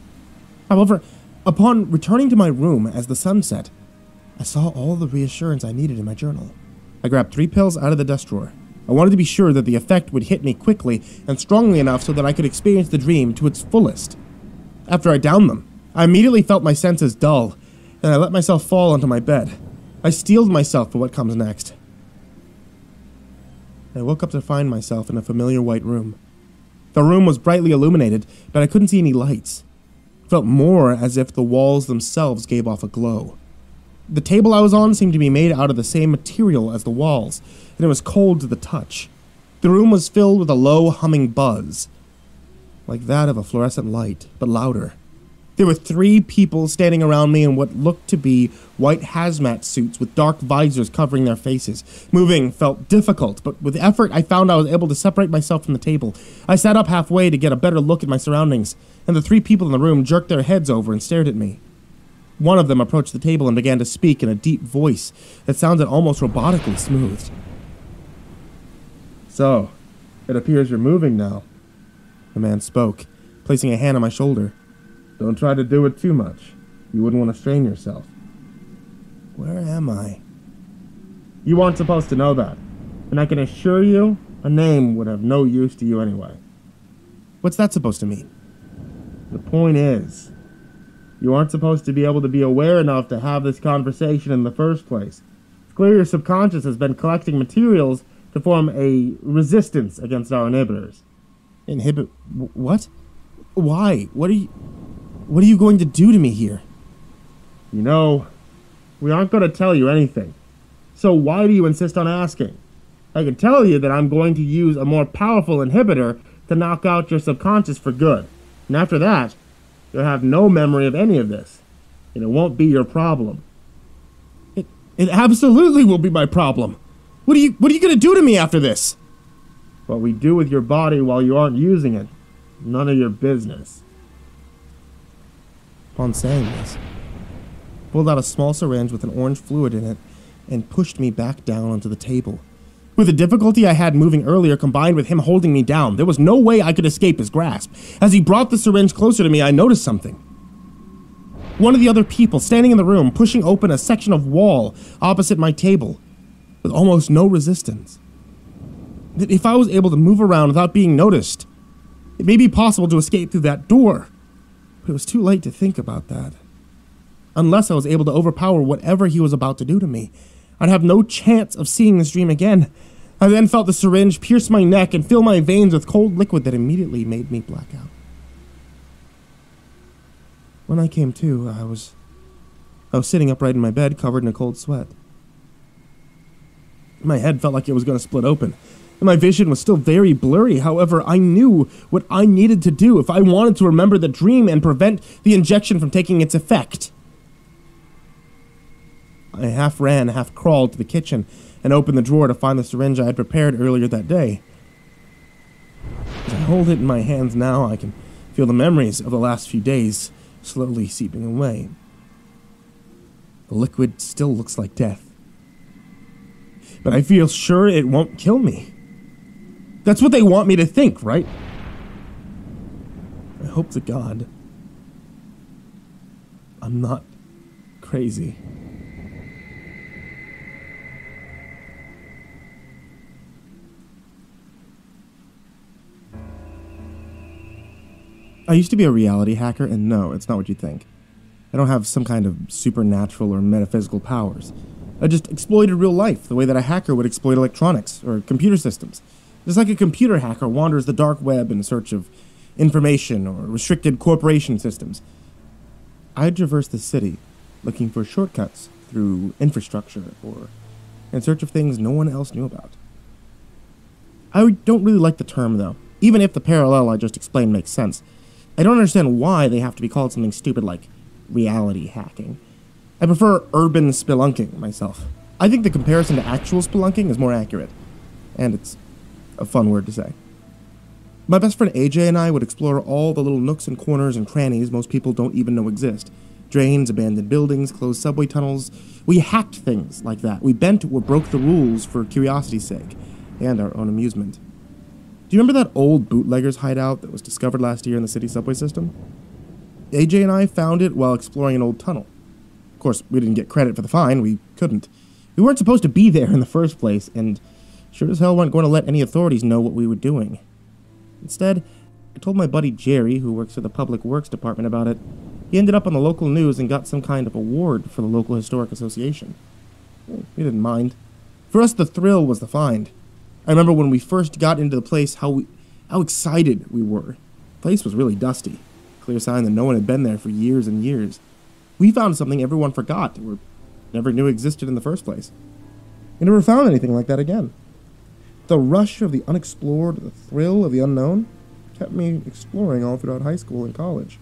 However, upon returning to my room as the sun set, I saw all the reassurance I needed in my journal. I grabbed 3 pills out of the desk drawer. I wanted to be sure that the effect would hit me quickly and strongly enough so that I could experience the dream to its fullest. After I downed them, I immediately felt my senses dull, and I let myself fall onto my bed. I steeled myself for what comes next. I woke up to find myself in a familiar white room. The room was brightly illuminated, but I couldn't see any lights. It felt more as if the walls themselves gave off a glow. The table I was on seemed to be made out of the same material as the walls, and it was cold to the touch. The room was filled with a low, humming buzz, like that of a fluorescent light, but louder. There were 3 people standing around me in what looked to be white hazmat suits with dark visors covering their faces. Moving felt difficult, but with effort I found I was able to separate myself from the table. I sat up halfway to get a better look at my surroundings, and the 3 people in the room jerked their heads over and stared at me. One of them approached the table and began to speak in a deep voice that sounded almost robotically smooth. "So, it appears you're moving now," the man spoke, placing a hand on my shoulder. "Don't try to do it too much. You wouldn't want to strain yourself." "Where am I?" "You aren't supposed to know that. And I can assure you, a name would have no use to you anyway." "What's that supposed to mean?" "The point is, you aren't supposed to be able to be aware enough to have this conversation in the first place. It's clear your subconscious has been collecting materials to form a resistance against our inhibitors." What? Why? What are you going to do to me here? "You know, we aren't going to tell you anything. So why do you insist on asking? I can tell you that I'm going to use a more powerful inhibitor to knock out your subconscious for good. And after that, you'll have no memory of any of this. And it won't be your problem." It absolutely will be my problem. What are you going to do to me after this? "What we do with your body while you aren't using it, none of your business." Upon saying this, he pulled out a small syringe with an orange fluid in it and pushed me back down onto the table. With the difficulty I had moving earlier combined with him holding me down, there was no way I could escape his grasp. As he brought the syringe closer to me, I noticed something. One of the other people standing in the room pushing open a section of wall opposite my table with almost no resistance. That if I was able to move around without being noticed, it may be possible to escape through that door. But it was too late to think about that. Unless I was able to overpower whatever he was about to do to me, I'd have no chance of seeing this dream again. I then felt the syringe pierce my neck and fill my veins with cold liquid that immediately made me black out. When I came to, I was sitting upright in my bed, covered in a cold sweat. My head felt like it was going to split open, and my vision was still very blurry. However, I knew what I needed to do if I wanted to remember the dream and prevent the injection from taking its effect. I half ran, half crawled to the kitchen and opened the drawer to find the syringe I had prepared earlier that day. As I hold it in my hands now, I can feel the memories of the last few days slowly seeping away. The liquid still looks like death, but I feel sure it won't kill me. That's what they want me to think, right? I hope to God I'm not crazy. I used to be a reality hacker, and no, it's not what you think. I don't have some kind of supernatural or metaphysical powers. I just exploited real life, the way that a hacker would exploit electronics or computer systems. Just like a computer hacker wanders the dark web in search of information or restricted corporation systems. I traversed the city, looking for shortcuts through infrastructure or in search of things no one else knew about. I don't really like the term, though, even if the parallel I just explained makes sense. I don't understand why they have to be called something stupid like reality hacking. I prefer urban spelunking myself. I think the comparison to actual spelunking is more accurate, and it's a fun word to say. My best friend AJ and I would explore all the little nooks and corners and crannies most people don't even know exist. Drains, abandoned buildings, closed subway tunnels. We hacked things like that. We bent or broke the rules for curiosity's sake, and our own amusement. Do you remember that old bootlegger's hideout that was discovered last year in the city subway system? AJ and I found it while exploring an old tunnel. Of course, we didn't get credit for the find. We couldn't. We weren't supposed to be there in the first place, and sure as hell weren't going to let any authorities know what we were doing. Instead, I told my buddy Jerry, who works for the Public Works Department, about it. He ended up on the local news and got some kind of award for the local historic association. We didn't mind. For us, the thrill was the find. I remember when we first got into the place how excited we were. The place was really dusty. Clear sign that no one had been there for years and years. We found something everyone forgot or never knew existed in the first place. We never found anything like that again. The rush of the unexplored, the thrill of the unknown, kept me exploring all throughout high school and college.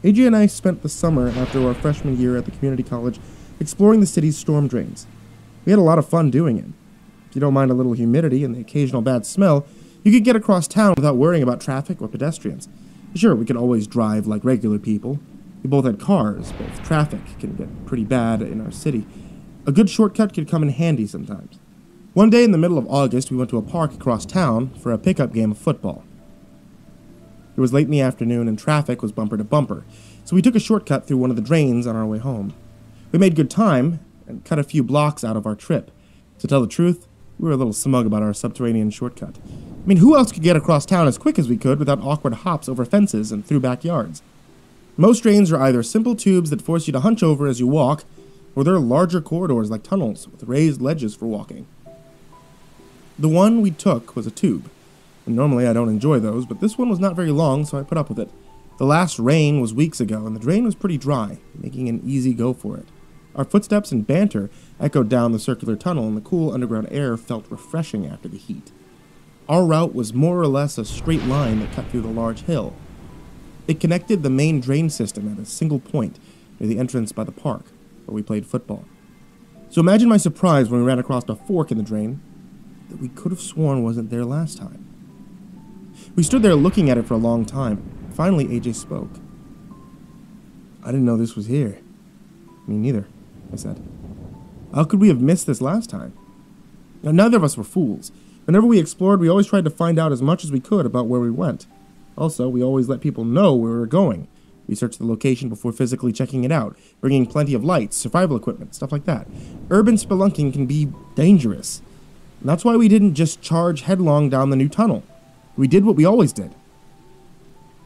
AJ and I spent the summer after our freshman year at the community college exploring the city's storm drains. We had a lot of fun doing it. If you don't mind a little humidity and the occasional bad smell, you could get across town without worrying about traffic or pedestrians. Sure, we could always drive like regular people. We both had cars, but traffic can get pretty bad in our city. A good shortcut could come in handy sometimes. One day in the middle of August, we went to a park across town for a pickup game of football. It was late in the afternoon and traffic was bumper to bumper, so we took a shortcut through one of the drains on our way home. We made good time and cut a few blocks out of our trip. To tell the truth, we were a little smug about our subterranean shortcut. I mean, who else could get across town as quick as we could without awkward hops over fences and through backyards? Most drains are either simple tubes that force you to hunch over as you walk, or they're larger corridors like tunnels with raised ledges for walking. The one we took was a tube, and normally I don't enjoy those, but this one was not very long, so I put up with it. The last rain was weeks ago, and the drain was pretty dry, making an easy go for it. Our footsteps and banter echoed down the circular tunnel, and the cool underground air felt refreshing after the heat. Our route was more or less a straight line that cut through the large hill. It connected the main drain system at a single point near the entrance by the park, where we played football. So imagine my surprise when we ran across a fork in the drain that we could have sworn wasn't there last time. We stood there looking at it for a long time. Finally, AJ spoke. I didn't know this was here. Me neither, I said. How could we have missed this last time? Now, neither of us were fools. Whenever we explored, we always tried to find out as much as we could about where we went. Also, we always let people know where we were going. We searched the location before physically checking it out, bringing plenty of lights, survival equipment, stuff like that. Urban spelunking can be dangerous. And that's why we didn't just charge headlong down the new tunnel. We did what we always did.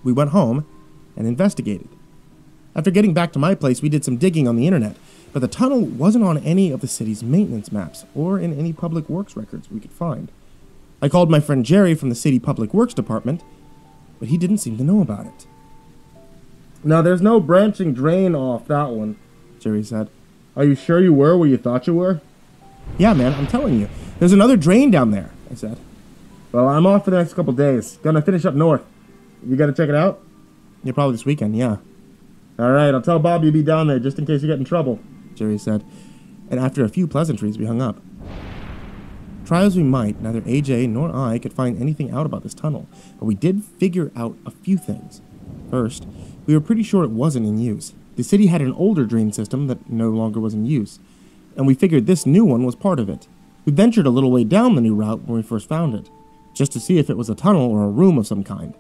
We went home and investigated. After getting back to my place, we did some digging on the internet, but the tunnel wasn't on any of the city's maintenance maps or in any public works records we could find. I called my friend Jerry from the city public works department, but he didn't seem to know about it. Now, there's no branching drain off that one, Jerry said. Are you sure you were where you thought you were? Yeah, man, I'm telling you. There's another drain down there, I said. Well, I'm off for the next couple days. Gonna finish up north. You gotta check it out? Yeah, probably this weekend, yeah. Alright, I'll tell Bob you'll be down there just in case you get in trouble, Jerry said. And after a few pleasantries, we hung up. Try as we might, neither AJ nor I could find anything out about this tunnel, but we did figure out a few things. First, we were pretty sure it wasn't in use. The city had an older drain system that no longer was in use, and we figured this new one was part of it. We ventured a little way down the new route when we first found it, just to see if it was a tunnel or a room of some kind.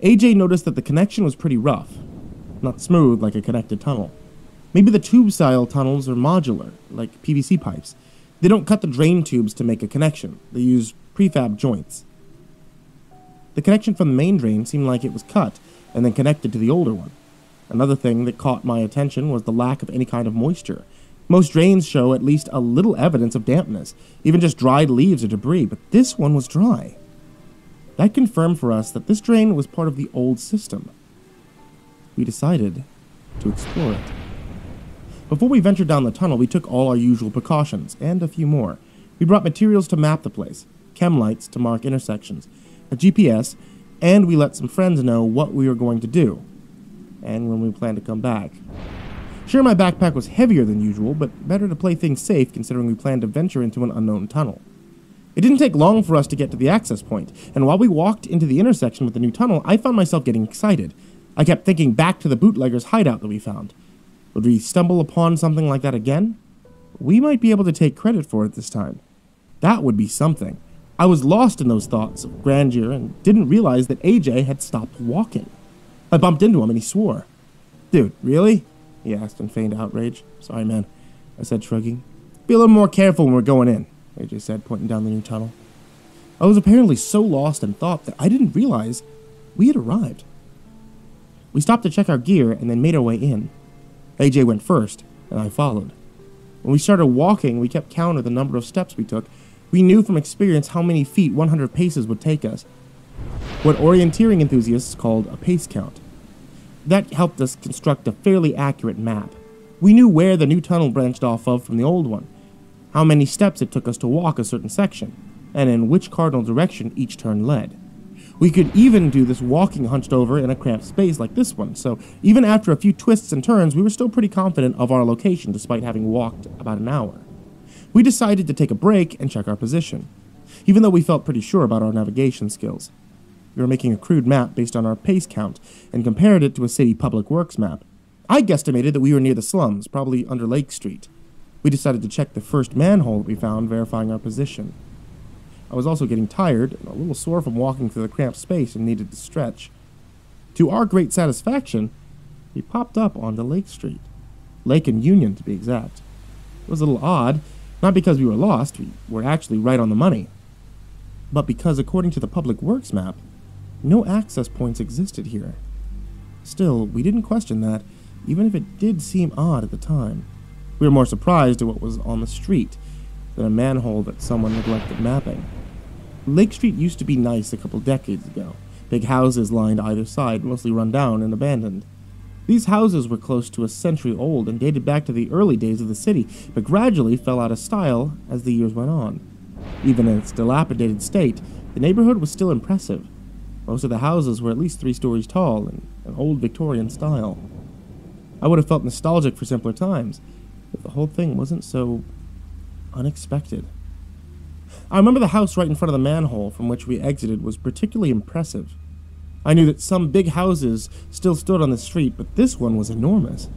AJ noticed that the connection was pretty rough, not smooth like a connected tunnel. Maybe the tube-style tunnels are modular, like PVC pipes. They don't cut the drain tubes to make a connection. They use prefab joints. The connection from the main drain seemed like it was cut and then connected to the older one. Another thing that caught my attention was the lack of any kind of moisture. Most drains show at least a little evidence of dampness, even just dried leaves or debris, but this one was dry. That confirmed for us that this drain was part of the old system. We decided to explore it. Before we ventured down the tunnel, we took all our usual precautions, and a few more. We brought materials to map the place, chem lights to mark intersections, a GPS, and we let some friends know what we were going to do, and when we planned to come back. Sure, my backpack was heavier than usual, but better to play things safe considering we planned to venture into an unknown tunnel. It didn't take long for us to get to the access point, and while we walked into the intersection with the new tunnel, I found myself getting excited. I kept thinking back to the bootlegger's hideout that we found. Would we stumble upon something like that again? We might be able to take credit for it this time. That would be something. I was lost in those thoughts of grandeur and didn't realize that AJ had stopped walking. I bumped into him and he swore. "Dude, really?" he asked in feigned outrage. "Sorry, man," I said, shrugging. "Be a little more careful when we're going in," AJ said, pointing down the new tunnel. I was apparently so lost in thought that I didn't realize we had arrived. We stopped to check our gear and then made our way in. AJ went first, and I followed. When we started walking, we kept count of the number of steps we took. We knew from experience how many feet 100 paces would take us, what orienteering enthusiasts called a pace count. That helped us construct a fairly accurate map. We knew where the new tunnel branched off of from the old one, how many steps it took us to walk a certain section, and in which cardinal direction each turn led. We could even do this walking hunched over in a cramped space like this one, so even after a few twists and turns, we were still pretty confident of our location despite having walked about an hour. We decided to take a break and check our position, even though we felt pretty sure about our navigation skills. We were making a crude map based on our pace count and compared it to a city public works map. I guesstimated that we were near the slums, probably under Lake Street. We decided to check the first manhole that we found, verifying our position. I was also getting tired and a little sore from walking through the cramped space and needed to stretch. To our great satisfaction, we popped up onto Lake Street. Lake and Union, to be exact. It was a little odd, not because we were lost, we were actually right on the money, but because, according to the Public Works map, no access points existed here. Still, we didn't question that, even if it did seem odd at the time. We were more surprised at what was on the street than a manhole that someone neglected mapping. Lake Street used to be nice a couple decades ago. Big houses lined either side, mostly run down and abandoned. These houses were close to a century old and dated back to the early days of the city, but gradually fell out of style as the years went on. Even in its dilapidated state, the neighborhood was still impressive. Most of the houses were at least 3 stories tall and an old Victorian style. I would have felt nostalgic for simpler times if the whole thing wasn't so unexpected. I remember the house right in front of the manhole from which we exited was particularly impressive. I knew that some big houses still stood on the street, but this one was enormous.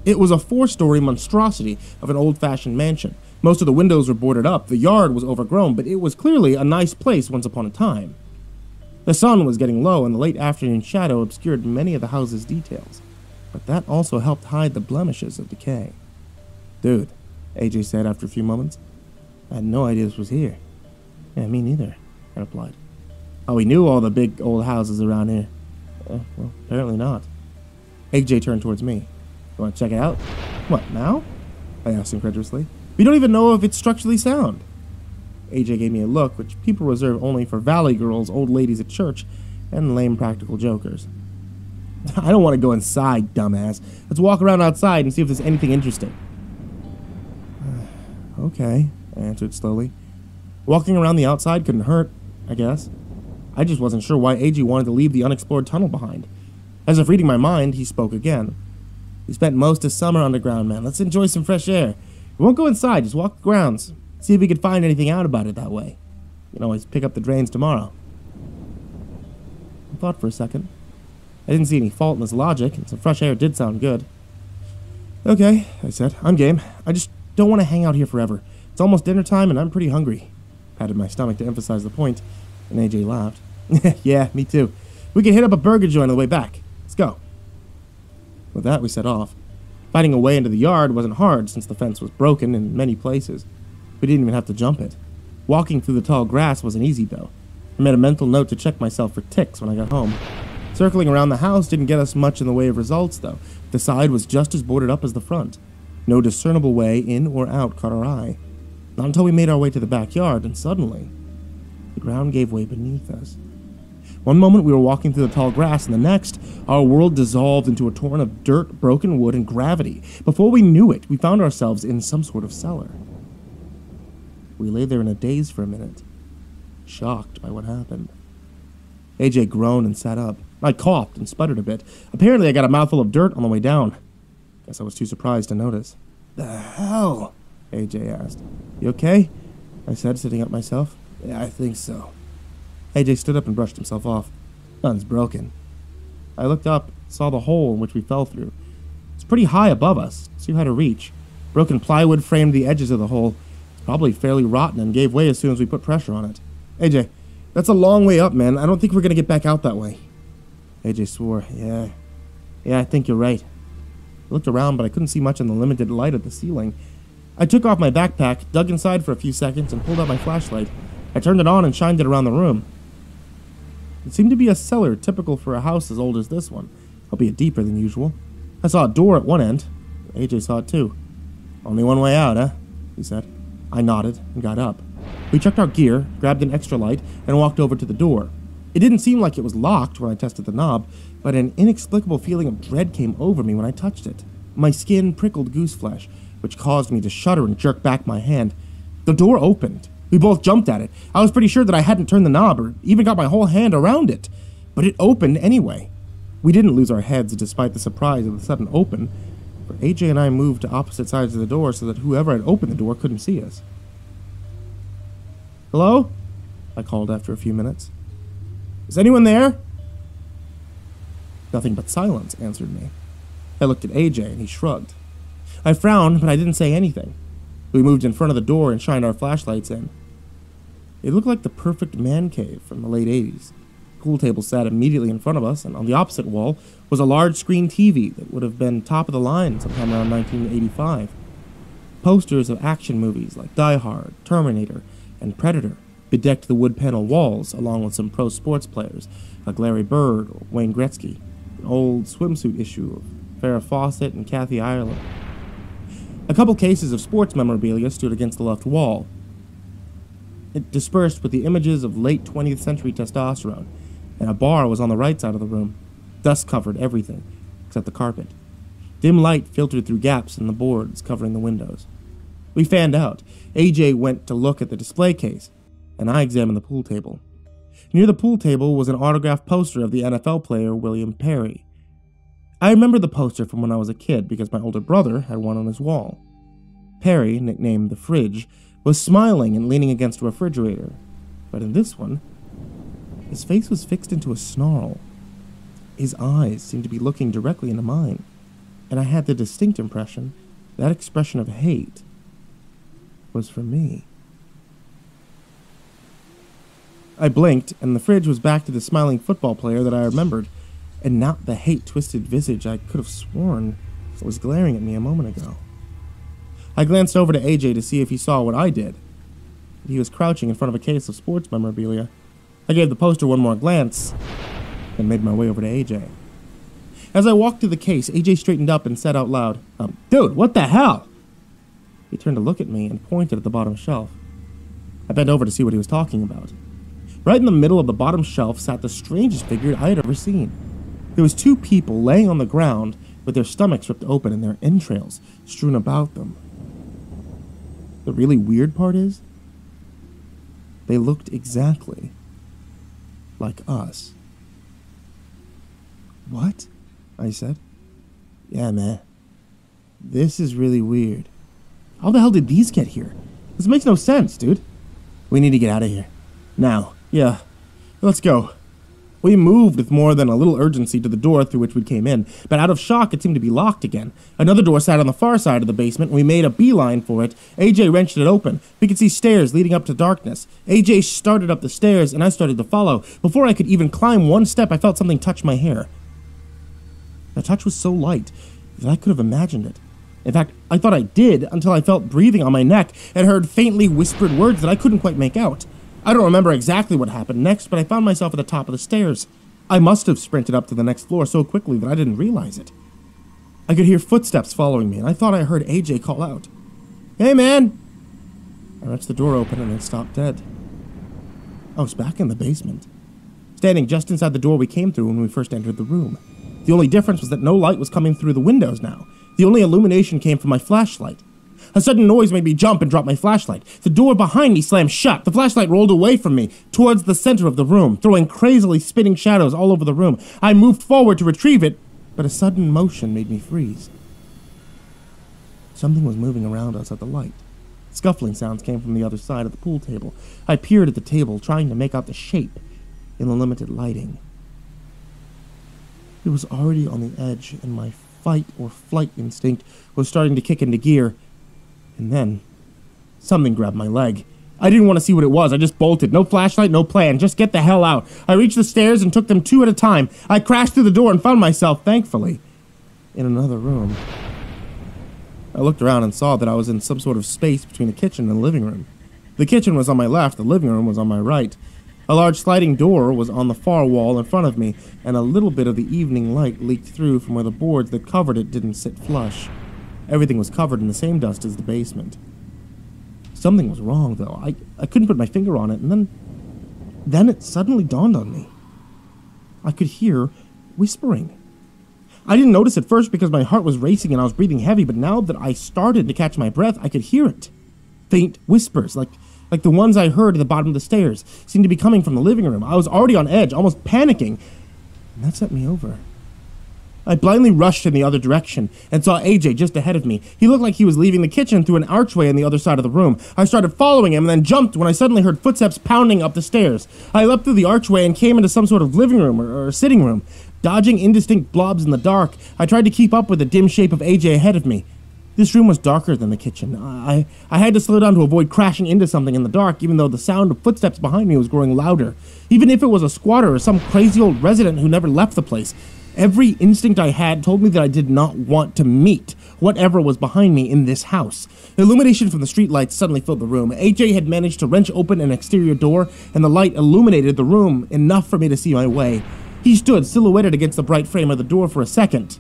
It was a 4-story monstrosity of an old-fashioned mansion. Most of the windows were boarded up, the yard was overgrown, but it was clearly a nice place once upon a time. The sun was getting low, and the late afternoon shadow obscured many of the house's details, but that also helped hide the blemishes of decay. "Dude," AJ said after a few moments, "I had no idea this was here." "Yeah, me neither," I replied. "Oh, we knew all the big old houses around here." Well, apparently not." AJ turned towards me. "You want to check it out?" "What, now?" I asked incredulously. "We don't even know if it's structurally sound." AJ gave me a look which people reserve only for valley girls, old ladies at church, and lame practical jokers. "I don't want to go inside, dumbass. Let's walk around outside and see if there's anything interesting." "Okay," I answered slowly. Walking around the outside couldn't hurt, I guess. I just wasn't sure why AJ wanted to leave the unexplored tunnel behind. As if reading my mind, he spoke again. "We spent most of summer underground, man. Let's enjoy some fresh air. We won't go inside, just walk the grounds. See if we could find anything out about it that way. You can always pick up the drains tomorrow." I thought for a second. I didn't see any fault in his logic, and some fresh air did sound good. "Okay," I said. "I'm game. I just don't want to hang out here forever. It's almost dinner time, and I'm pretty hungry." Patted my stomach to emphasize the point, and AJ laughed. "Yeah, me too. We can hit up a burger joint on the way back. Let's go." With that, we set off. Finding a way into the yard wasn't hard, since the fence was broken in many places. We didn't even have to jump it. Walking through the tall grass wasn't easy, though. I made a mental note to check myself for ticks when I got home. Circling around the house didn't get us much in the way of results, though. The side was just as boarded up as the front. No discernible way in or out caught our eye. Not until we made our way to the backyard, and suddenly, the ground gave way beneath us. One moment we were walking through the tall grass, and the next, our world dissolved into a torrent of dirt, broken wood, and gravity. Before we knew it, we found ourselves in some sort of cellar. We lay there in a daze for a minute, shocked by what happened. AJ groaned and sat up. I coughed and sputtered a bit. Apparently I got a mouthful of dirt on the way down. Guess I was too surprised to notice. "The hell?" AJ asked. "You okay?" I said, sitting up myself. "Yeah, I think so." AJ stood up and brushed himself off. "Nothing's broken." I looked up, saw the hole in which we fell through. It's pretty high above us, too high to reach. Broken plywood framed the edges of the hole. It's probably fairly rotten and gave way as soon as we put pressure on it. "AJ, that's a long way up, man. I don't think we're gonna get back out that way." AJ swore. Yeah, I think you're right." I looked around, but I couldn't see much in the limited light of the ceiling. I took off my backpack, dug inside for a few seconds, and pulled out my flashlight. I turned it on and shined it around the room. It seemed to be a cellar typical for a house as old as this one, albeit deeper than usual. I saw a door at one end. AJ saw it too. "Only one way out, huh?" he said. I nodded and got up. We checked our gear, grabbed an extra light, and walked over to the door. It didn't seem like it was locked when I tested the knob, but an inexplicable feeling of dread came over me when I touched it. My skin prickled goose flesh, which caused me to shudder and jerk back my hand. The door opened. We both jumped at it. I was pretty sure that I hadn't turned the knob or even got my whole hand around it, but it opened anyway. We didn't lose our heads despite the surprise of the sudden open, for AJ and I moved to opposite sides of the door so that whoever had opened the door couldn't see us. "Hello?" I called after a few minutes. "Is anyone there?" Nothing but silence answered me. I looked at AJ and he shrugged. I frowned, but I didn't say anything. We moved in front of the door and shined our flashlights in. It looked like the perfect man cave from the late 80s. The pool table sat immediately in front of us, and on the opposite wall was a large screen TV that would have been top of the line sometime around 1985. Posters of action movies like Die Hard, Terminator, and Predator bedecked the wood panel walls, along with some pro sports players like Larry Bird or Wayne Gretzky, an old swimsuit issue of Farrah Fawcett and Kathy Ireland. A couple cases of sports memorabilia stood against the left wall. It dispersed with the images of late 20th century testosterone, and a bar was on the right side of the room. Dust covered everything, except the carpet. Dim light filtered through gaps in the boards covering the windows. We fanned out. AJ went to look at the display case, and I examined the pool table. Near the pool table was an autographed poster of the NFL player William Perry. I remember the poster from when I was a kid because my older brother had one on his wall. Perry, nicknamed the Fridge, was smiling and leaning against a refrigerator, but in this one, his face was fixed into a snarl. His eyes seemed to be looking directly into mine, and I had the distinct impression that expression of hate was for me. I blinked, and the Fridge was back to the smiling football player that I remembered, and not the hate-twisted visage I could have sworn was glaring at me a moment ago. I glanced over to AJ to see if he saw what I did. He was crouching in front of a case of sports memorabilia. I gave the poster one more glance, and made my way over to AJ. As I walked to the case, AJ straightened up and said out loud, "Dude, what the hell?" He turned to look at me and pointed at the bottom shelf. I bent over to see what he was talking about. Right in the middle of the bottom shelf sat the strangest figure I had ever seen. There was two people laying on the ground with their stomachs ripped open and their entrails strewn about them. The really weird part is, they looked exactly like us. "What?" I said. "Yeah, man. This is really weird. How the hell did these get here? This makes no sense, dude. We need to get out of here. Now. Yeah. Let's go." We moved with more than a little urgency to the door through which we came in, but out of shock it seemed to be locked again. Another door sat on the far side of the basement, and we made a beeline for it. AJ wrenched it open. We could see stairs leading up to darkness. AJ started up the stairs, and I started to follow. Before I could even climb one step, I felt something touch my hair. The touch was so light that I could have imagined it. In fact, I thought I did until I felt breathing on my neck and heard faintly whispered words that I couldn't quite make out. I don't remember exactly what happened next, but I found myself at the top of the stairs. I must have sprinted up to the next floor so quickly that I didn't realize it. I could hear footsteps following me, and I thought I heard AJ call out, "Hey, man!" I wrenched the door open and it stopped dead. I was back in the basement, standing just inside the door we came through when we first entered the room. The only difference was that no light was coming through the windows now. The only illumination came from my flashlight. A sudden noise made me jump and drop my flashlight. The door behind me slammed shut. The flashlight rolled away from me, towards the center of the room, throwing crazily spinning shadows all over the room. I moved forward to retrieve it, but a sudden motion made me freeze. Something was moving around us at the light. Scuffling sounds came from the other side of the pool table. I peered at the table, trying to make out the shape in the limited lighting. It was already on the edge, and my fight or flight instinct was starting to kick into gear. And then, something grabbed my leg. I didn't want to see what it was. I just bolted. No flashlight, no plan. Just get the hell out. I reached the stairs and took them two at a time. I crashed through the door and found myself, thankfully, in another room. I looked around and saw that I was in some sort of space between the kitchen and the living room. The kitchen was on my left, the living room was on my right. A large sliding door was on the far wall in front of me, and a little bit of the evening light leaked through from where the boards that covered it didn't sit flush. Everything was covered in the same dust as the basement. Something was wrong, though. I couldn't put my finger on it, and then it suddenly dawned on me. I could hear whispering. I didn't notice at first because my heart was racing and I was breathing heavy, but now that I started to catch my breath, I could hear it. Faint whispers, like the ones I heard at the bottom of the stairs, seemed to be coming from the living room. I was already on edge, almost panicking, and that set me over. I blindly rushed in the other direction and saw AJ just ahead of me. He looked like he was leaving the kitchen through an archway on the other side of the room. I started following him and then jumped when I suddenly heard footsteps pounding up the stairs. I leapt through the archway and came into some sort of living room or sitting room. Dodging indistinct blobs in the dark, I tried to keep up with the dim shape of AJ ahead of me. This room was darker than the kitchen. I had to slow down to avoid crashing into something in the dark, even though the sound of footsteps behind me was growing louder. Even if it was a squatter or some crazy old resident who never left the place, every instinct I had told me that I did not want to meet whatever was behind me in this house. Illumination from the streetlights suddenly filled the room. AJ had managed to wrench open an exterior door, and the light illuminated the room enough for me to see my way. He stood silhouetted against the bright frame of the door for a second,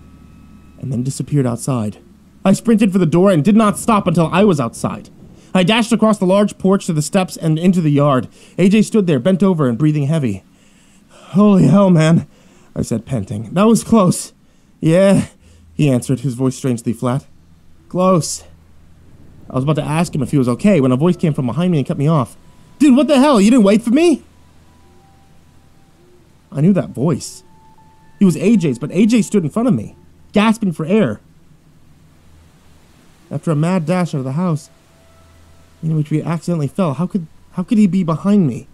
and then disappeared outside. I sprinted for the door and did not stop until I was outside. I dashed across the large porch to the steps and into the yard. AJ stood there, bent over and breathing heavy. "Holy hell, man," I said, panting. "That was close." "Yeah," he answered, his voice strangely flat. "Close." I was about to ask him if he was okay when a voice came from behind me and cut me off. "Dude, what the hell? You didn't wait for me?" I knew that voice. It was AJ's, but AJ stood in front of me, gasping for air. After a mad dash out of the house, in which we accidentally fell, how could he be behind me?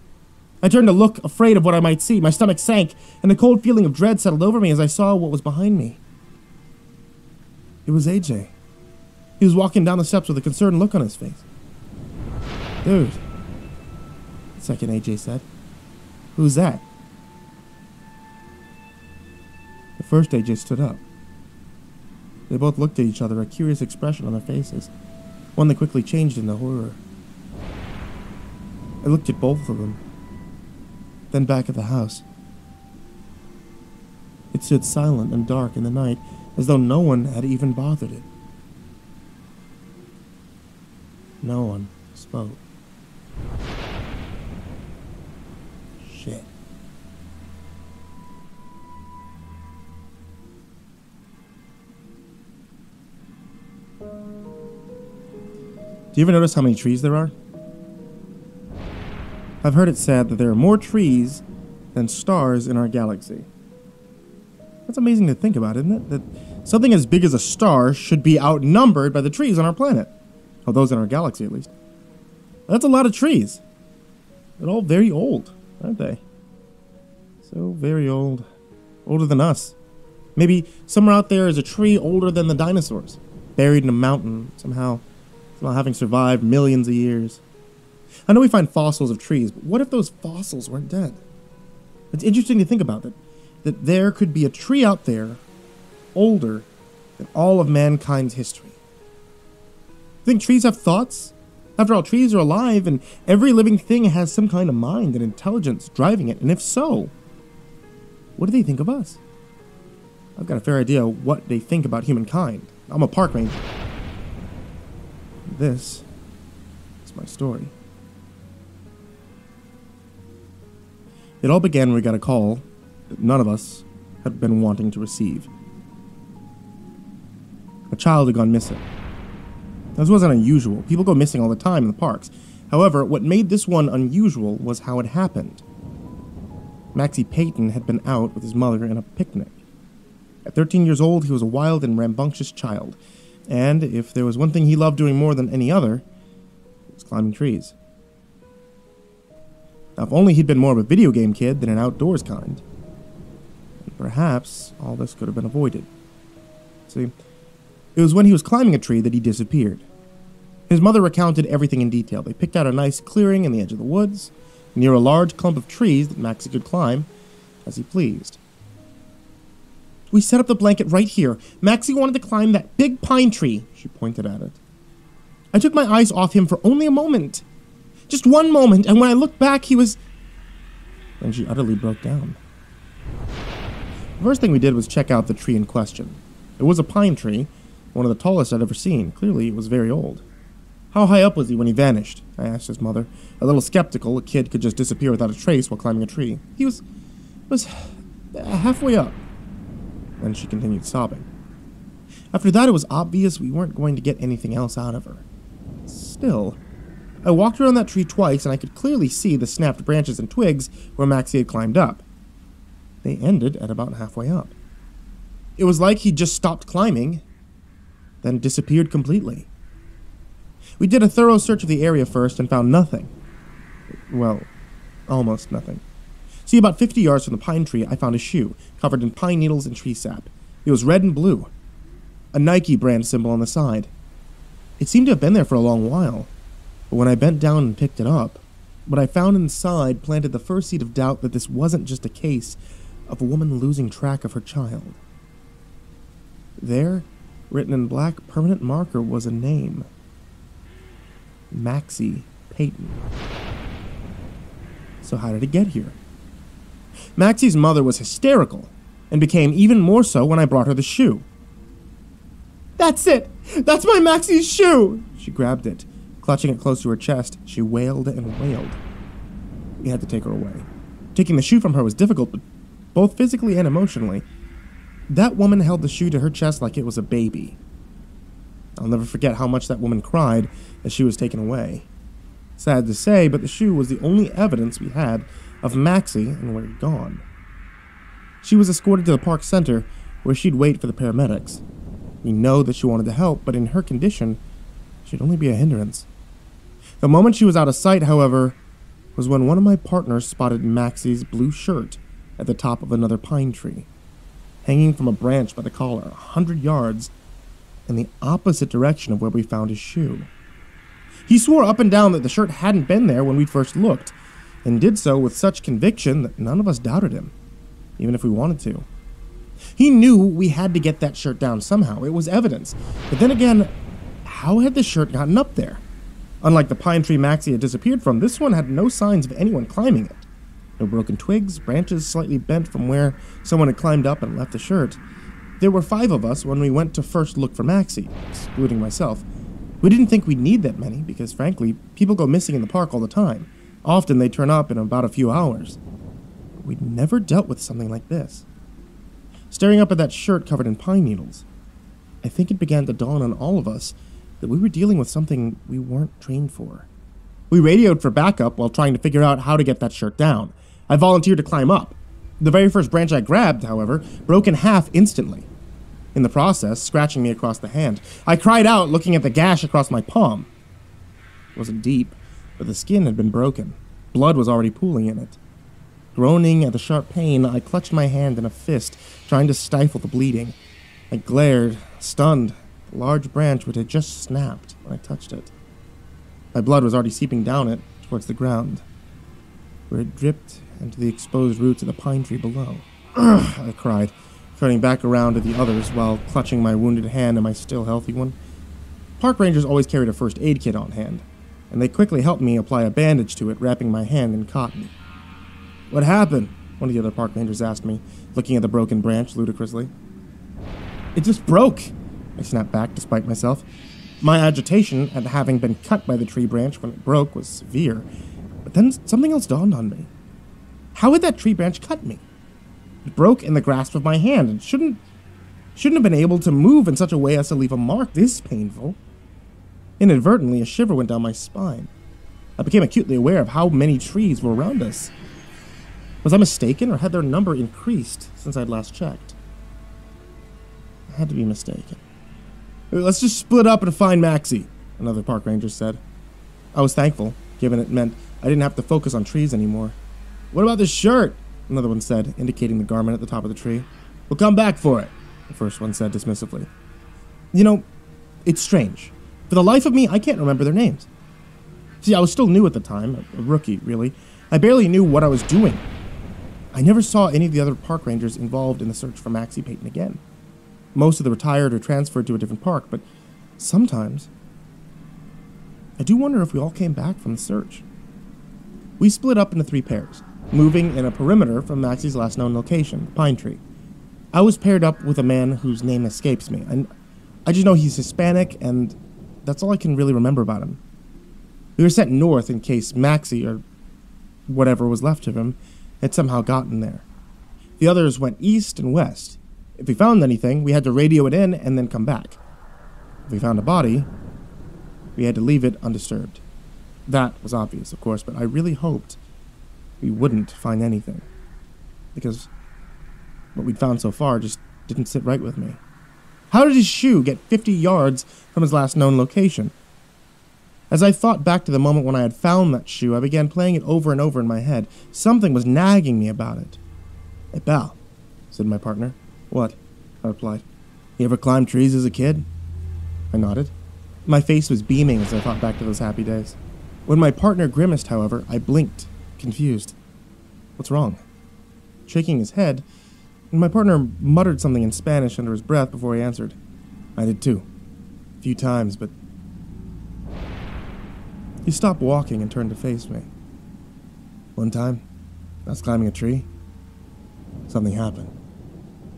I turned to look, afraid of what I might see. My stomach sank, and a cold feeling of dread settled over me as I saw what was behind me. It was AJ. He was walking down the steps with a concerned look on his face. "Dude," the second AJ said. "Who's that?" The first AJ stood up. They both looked at each other, a curious expression on their faces, one that quickly changed into horror. I looked at both of them, then back at the house. It stood silent and dark in the night, as though no one had even bothered it. No one spoke. Shit. Do you ever notice how many trees there are? I've heard it said that there are more trees than stars in our galaxy. That's amazing to think about, isn't it? That something as big as a star should be outnumbered by the trees on our planet. Or those in our galaxy, at least. That's a lot of trees. They're all very old, aren't they? So very old. Older than us. Maybe somewhere out there is a tree older than the dinosaurs, buried in a mountain, somehow having survived millions of years. I know we find fossils of trees, but what if those fossils weren't dead? It's interesting to think about that there could be a tree out there older than all of mankind's history. Think trees have thoughts? After all, trees are alive, and every living thing has some kind of mind and intelligence driving it, and if so, what do they think of us? I've got a fair idea what they think about humankind. I'm a park ranger. This is my story. It all began when we got a call that none of us had been wanting to receive. A child had gone missing. This wasn't unusual. People go missing all the time in the parks. However, what made this one unusual was how it happened. Maxie Payton had been out with his mother in a picnic. At 13 years old, he was a wild and rambunctious child, and if there was one thing he loved doing more than any other, it was climbing trees. Now, if only he'd been more of a video game kid than an outdoors kind, and perhaps all this could have been avoided. See, it was when he was climbing a tree that he disappeared. His mother recounted everything in detail. They picked out a nice clearing in the edge of the woods, near a large clump of trees that Maxie could climb as he pleased. We set up the blanket right here. Maxie wanted to climb that big pine tree. She pointed at it. I took my eyes off him for only a moment. Just one moment, and when I looked back, he was... Then she utterly broke down. The first thing we did was check out the tree in question. It was a pine tree, one of the tallest I'd ever seen. Clearly, it was very old. How high up was he when he vanished? I asked his mother. A little skeptical, a kid could just disappear without a trace while climbing a tree. He was halfway up. Then she continued sobbing. After that, it was obvious we weren't going to get anything else out of her. Still, I walked around that tree twice, and I could clearly see the snapped branches and twigs where Maxie had climbed up. They ended at about halfway up. It was like he'd just stopped climbing, then disappeared completely. We did a thorough search of the area first and found nothing. Well, almost nothing. See, about 50 yards from the pine tree, I found a shoe, covered in pine needles and tree sap. It was red and blue. A Nike brand symbol on the side. It seemed to have been there for a long while, but when I bent down and picked it up, what I found inside planted the first seed of doubt that this wasn't just a case of a woman losing track of her child. There, written in black permanent marker, was a name. Maxie Payton. So how did it get here? Maxie's mother was hysterical, and became even more so when I brought her the shoe. That's it! That's my Maxie's shoe! She grabbed it. Clutching it close to her chest, she wailed and wailed. We had to take her away. Taking the shoe from her was difficult, but both physically and emotionally. That woman held the shoe to her chest like it was a baby. I'll never forget how much that woman cried as she was taken away. Sad to say, but the shoe was the only evidence we had of Maxie and where he'd gone. She was escorted to the park center, where she'd wait for the paramedics. We know that she wanted to help, but in her condition, she'd only be a hindrance. The moment she was out of sight, however, was when one of my partners spotted Maxie's blue shirt at the top of another pine tree, hanging from a branch by the collar, 100 yards in the opposite direction of where we found his shoe. He swore up and down that the shirt hadn't been there when we first looked, and did so with such conviction that none of us doubted him, even if we wanted to. He knew we had to get that shirt down somehow. It was evidence. But then again, how had the shirt gotten up there? Unlike the pine tree Maxie had disappeared from, this one had no signs of anyone climbing it. No broken twigs, branches slightly bent from where someone had climbed up and left the shirt. There were 5 of us when we went to first look for Maxie, excluding myself. We didn't think we'd need that many, because frankly, people go missing in the park all the time. Often they turn up in about a few hours. But we'd never dealt with something like this. Staring up at that shirt covered in pine needles, I think it began to dawn on all of us that we were dealing with something we weren't trained for. We radioed for backup while trying to figure out how to get that shirt down. I volunteered to climb up. The very first branch I grabbed, however, broke in half instantly, in the process scratching me across the hand. I cried out, looking at the gash across my palm. It wasn't deep, but the skin had been broken. Blood was already pooling in it. Groaning at the sharp pain, I clutched my hand in a fist, trying to stifle the bleeding. I glared, stunned, at the large branch which had just snapped when I touched it. My blood was already seeping down it towards the ground, where it dripped into the exposed roots of the pine tree below. "Ugh," I cried, turning back around to the others while clutching my wounded hand and my still healthy one. Park rangers always carried a first aid kit on hand. and they quickly helped me apply a bandage to it, wrapping my hand in cotton. "What happened?" one of the other park rangers asked me, looking at the broken branch ludicrously. "It just broke," I snapped back despite myself. My agitation at having been cut by the tree branch when it broke was severe, but then something else dawned on me. How had that tree branch cut me? It broke in the grasp of my hand and shouldn't have been able to move in such a way as to leave a mark this painful. Inadvertently, a shiver went down my spine. I became acutely aware of how many trees were around us. Was I mistaken, or had their number increased since I'd last checked? I had to be mistaken. "Let's just split up and find Maxie," another park ranger said. I was thankful, given it meant I didn't have to focus on trees anymore. "What about this shirt?" another one said, indicating the garment at the top of the tree. "We'll come back for it," the first one said dismissively. You know, it's strange. For the life of me, I can't remember their names. See, I was still new at the time, a rookie, really. I barely knew what I was doing. I never saw any of the other park rangers involved in the search for Maxie Payton again. Most of them retired or transferred to a different park, but sometimes I do wonder if we all came back from the search. We split up into 3 pairs, moving in a perimeter from Maxie's last known location, the pine tree. I was paired up with a man whose name escapes me, and I just know he's Hispanic, and that's all I can really remember about him. We were sent north in case Maxie, or whatever was left of him, had somehow gotten there. The others went east and west. If we found anything, we had to radio it in and then come back. If we found a body, we had to leave it undisturbed. That was obvious, of course, but I really hoped we wouldn't find anything, because what we'd found so far just didn't sit right with me. How did his shoe get 50 yards from his last known location? As I thought back to the moment when I had found that shoe, I began playing it over and over in my head. Something was nagging me about it. "Hey, pal," said my partner. "What?" I replied. "You ever climbed trees as a kid?" I nodded. My face was beaming as I thought back to those happy days. When my partner grimaced, however, I blinked, confused. "What's wrong?" Shaking his head, my partner muttered something in Spanish under his breath before he answered. "I did too. A few times, but..." He stopped walking and turned to face me. "One time, I was climbing a tree. Something happened."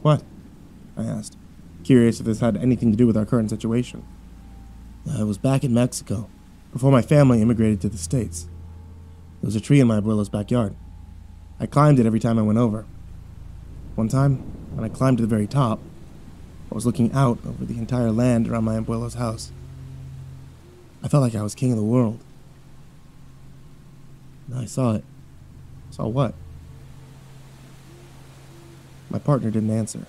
"What?" I asked, curious if this had anything to do with our current situation. "I was back in Mexico, before my family immigrated to the States. There was a tree in my abuela's backyard. I climbed it every time I went over. One time, when I climbed to the very top, I was looking out over the entire land around my abuela's house. I felt like I was king of the world. And I saw it." "Saw what?" My partner didn't answer.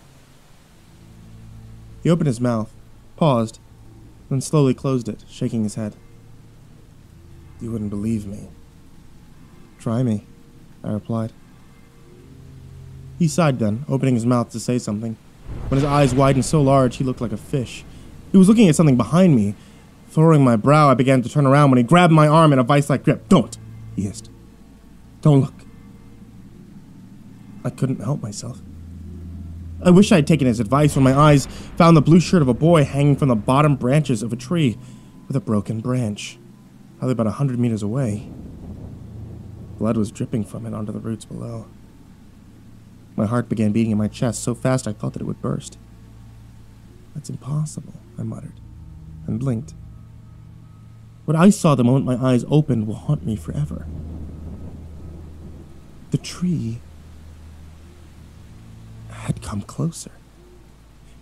He opened his mouth, paused, then slowly closed it, shaking his head. "You wouldn't believe me." "Try me," I replied. He sighed then, opening his mouth to say something. When his eyes widened so large, he looked like a fish. He was looking at something behind me. Furrowing my brow, I began to turn around when he grabbed my arm in a vice-like grip. "Don't," he hissed. "Don't look." I couldn't help myself. I wish I had taken his advice when my eyes found the blue shirt of a boy hanging from the bottom branches of a tree with a broken branch, probably about 100 meters away. Blood was dripping from it onto the roots below. My heart began beating in my chest so fast I thought that it would burst. "That's impossible," I muttered, and blinked. What I saw the moment my eyes opened will haunt me forever. The tree had come closer.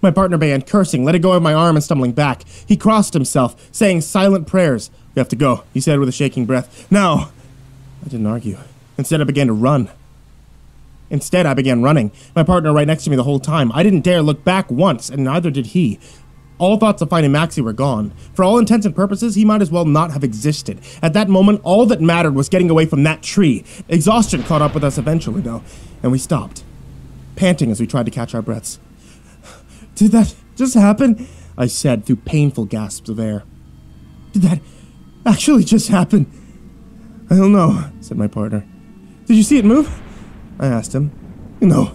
My partner began cursing, letting go of my arm and stumbling back. He crossed himself, saying silent prayers. "We have to go," he said with a shaking breath. "Now!" I didn't argue. Instead, I began to run. I began running, my partner right next to me the whole time. I didn't dare look back once, and neither did he. All thoughts of finding Maxie were gone. For all intents and purposes, he might as well not have existed. At that moment, all that mattered was getting away from that tree. Exhaustion caught up with us eventually, though, and we stopped, panting as we tried to catch our breaths. "Did that just happen?" I said through painful gasps of air. "Did that actually just happen?" "I don't know," said my partner. "Did you see it move?" I asked him. "No,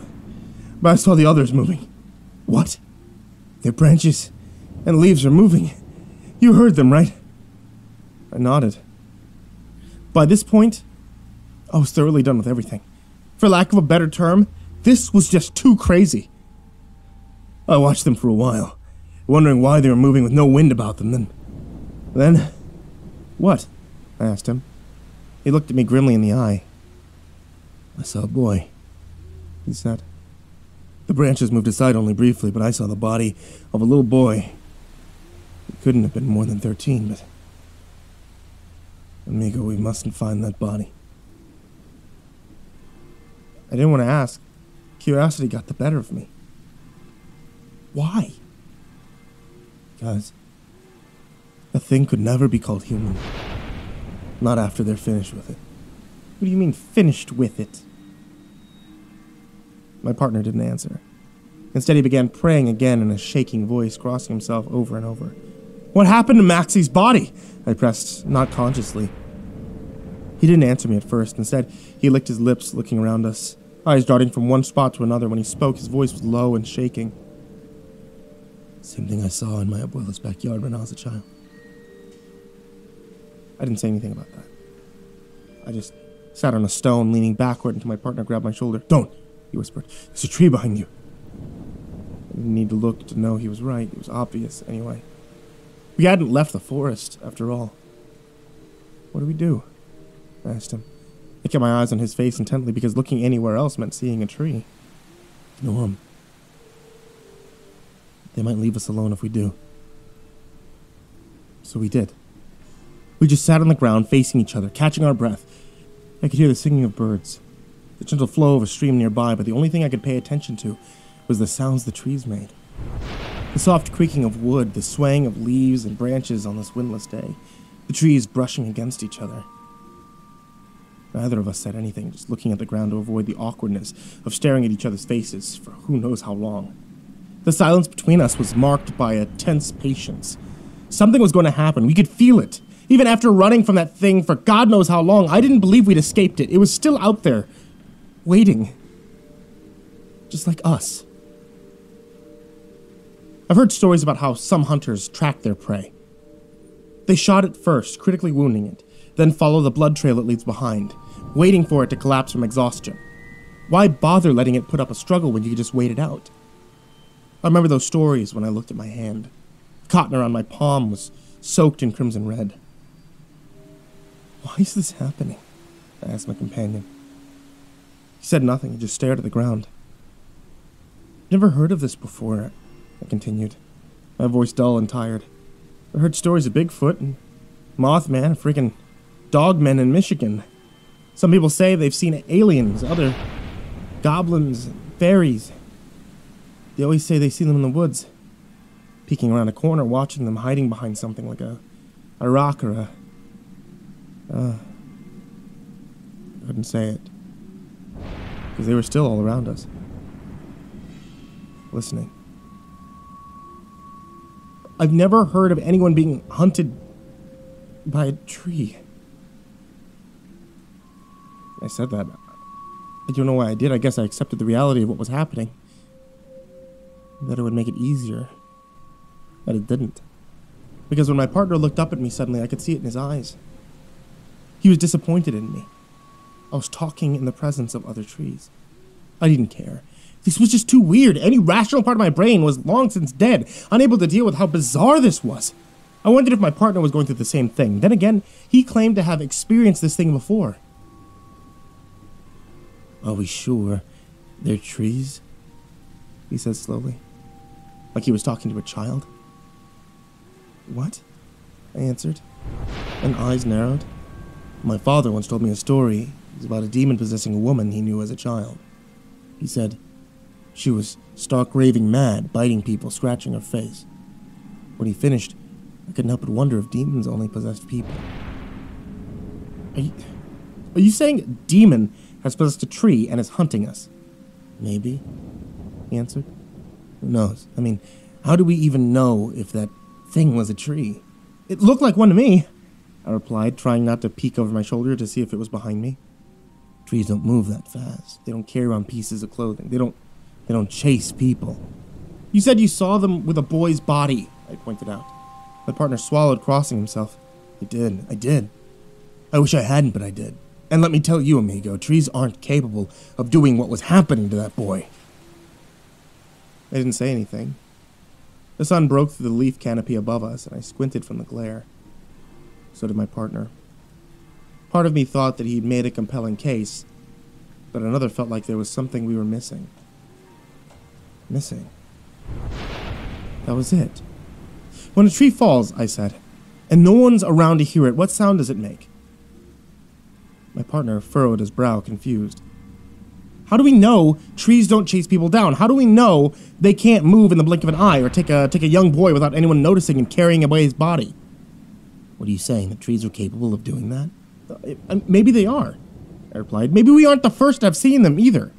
but I saw the others moving." "What?" "Their branches and leaves are moving. You heard them, right?" I nodded. By this point, I was thoroughly done with everything. For lack of a better term, this was just too crazy. I watched them for a while, wondering why they were moving with no wind about them. Then, what? I asked him. He looked at me grimly in the eye. I saw a boy, he said. The branches moved aside only briefly, but I saw the body of a little boy. He couldn't have been more than 13, but... Amigo, we mustn't find that body. I didn't want to ask. Curiosity got the better of me. Why? Because a thing could never be called human. Not after they're finished with it. What do you mean, finished with it? My partner didn't answer. Instead, he began praying again in a shaking voice, crossing himself over and over. What happened to Maxie's body? I pressed, not consciously. He didn't answer me at first. Instead, he licked his lips, looking around us, eyes darting from one spot to another. When he spoke, his voice was low and shaking. Same thing I saw in my abuela's backyard when I was a child. I didn't say anything about that. I just sat on a stone, leaning backward until my partner grabbed my shoulder. Don't, he whispered. There's a tree behind you. I didn't need to look to know he was right. It was obvious, anyway. We hadn't left the forest, after all. What do we do? I asked him. I kept my eyes on his face intently because looking anywhere else meant seeing a tree. Ignore him. They might leave us alone if we do. So we did. We just sat on the ground, facing each other, catching our breath. I could hear the singing of birds, the gentle flow of a stream nearby, but the only thing I could pay attention to was the sounds the trees made. The soft creaking of wood, the swaying of leaves and branches on this windless day, the trees brushing against each other. Neither of us said anything, just looking at the ground to avoid the awkwardness of staring at each other's faces for who knows how long. The silence between us was marked by a tense patience. Something was going to happen. We could feel it. Even after running from that thing for God knows how long, I didn't believe we'd escaped it. It was still out there, waiting. Just like us. I've heard stories about how some hunters track their prey. They shot it first, critically wounding it, then follow the blood trail it leaves behind, waiting for it to collapse from exhaustion. Why bother letting it put up a struggle when you could just wait it out? I remember those stories when I looked at my hand. The cotton around my palm was soaked in crimson red. Why is this happening? I asked my companion. He said nothing, he just stared at the ground. Never heard of this before, I continued, my voice dull and tired. I heard stories of Bigfoot and Mothman and freaking dogmen in Michigan. Some people say they've seen aliens, other goblins, fairies. They always say they see them in the woods, peeking around a corner, watching them hiding behind something like a rock or I couldn't say it, because they were still all around us, listening. I've never heard of anyone being hunted by a tree. I said that. I don't know why I did. I guess I accepted the reality of what was happening. That it would make it easier. But it didn't. Because when my partner looked up at me suddenly, I could see it in his eyes. He was disappointed in me. I was talking in the presence of other trees. I didn't care. This was just too weird. Any rational part of my brain was long since dead, unable to deal with how bizarre this was. I wondered if my partner was going through the same thing. Then again, he claimed to have experienced this thing before. Are we sure they're trees? He said slowly, like he was talking to a child. What? I answered, and eyes narrowed. My father once told me a story. It was about a demon possessing a woman he knew as a child. He said she was stark raving mad, biting people, scratching her face. When he finished, I couldn't help but wonder if demons only possessed people. Are you saying a demon has possessed a tree and is hunting us? Maybe, he answered. Who knows? I mean, how do we even know if that thing was a tree? It looked like one to me, I replied, trying not to peek over my shoulder to see if it was behind me. Trees don't move that fast. They don't carry around pieces of clothing. They don't chase people. You said you saw them with a boy's body, I pointed out. My partner swallowed, crossing himself. I did. I wish I hadn't, but I did. And let me tell you, amigo, trees aren't capable of doing what was happening to that boy. I didn't say anything. The sun broke through the leaf canopy above us, and I squinted from the glare. So did my partner. Part of me thought that he'd made a compelling case, but another felt like there was something we were missing. Missing. That was it. When a tree falls, I said, and no one's around to hear it, what sound does it make? My partner furrowed his brow, confused. How do we know trees don't chase people down? How do we know they can't move in the blink of an eye or take a young boy without anyone noticing and carrying away his body? What are you saying, that trees are capable of doing that? Maybe they are, I replied. Maybe we aren't the first to have seen them either.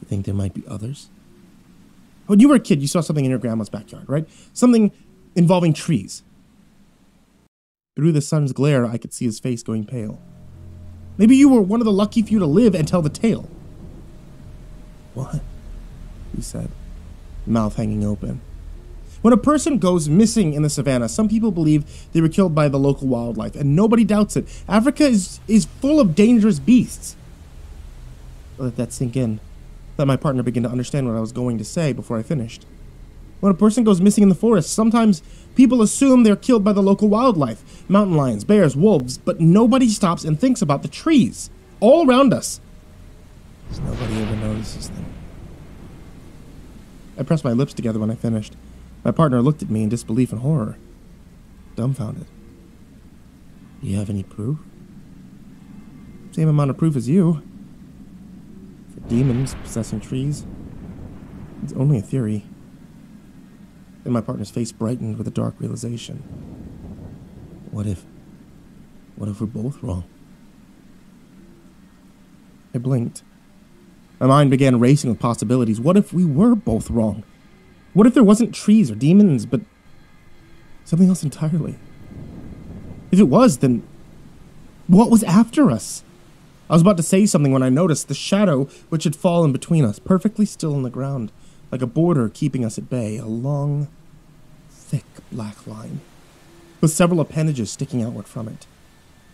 You think there might be others? When you were a kid, you saw something in your grandma's backyard, right? Something involving trees. Through the sun's glare, I could see his face going pale. Maybe you were one of the lucky few to live and tell the tale. What? He said, mouth hanging open. When a person goes missing in the savannah, some people believe they were killed by the local wildlife, and nobody doubts it. Africa is full of dangerous beasts. I let that sink in. Let my partner begin to understand what I was going to say before I finished. When a person goes missing in the forest, sometimes people assume they're killed by the local wildlife. Mountain lions, bears, wolves, but nobody stops and thinks about the trees all around us. Because nobody ever notices them. I pressed my lips together when I finished. My partner looked at me in disbelief and horror. Dumbfounded. Do you have any proof? Same amount of proof as you. For demons possessing trees. It's only a theory. Then my partner's face brightened with a dark realization. What if we're both wrong? I blinked. My mind began racing with possibilities. What if we were both wrong? What if there wasn't trees or demons, but something else entirely? If it was, then what was after us? I was about to say something when I noticed the shadow which had fallen between us, perfectly still on the ground, like a border keeping us at bay, a long, thick black line, with several appendages sticking outward from it.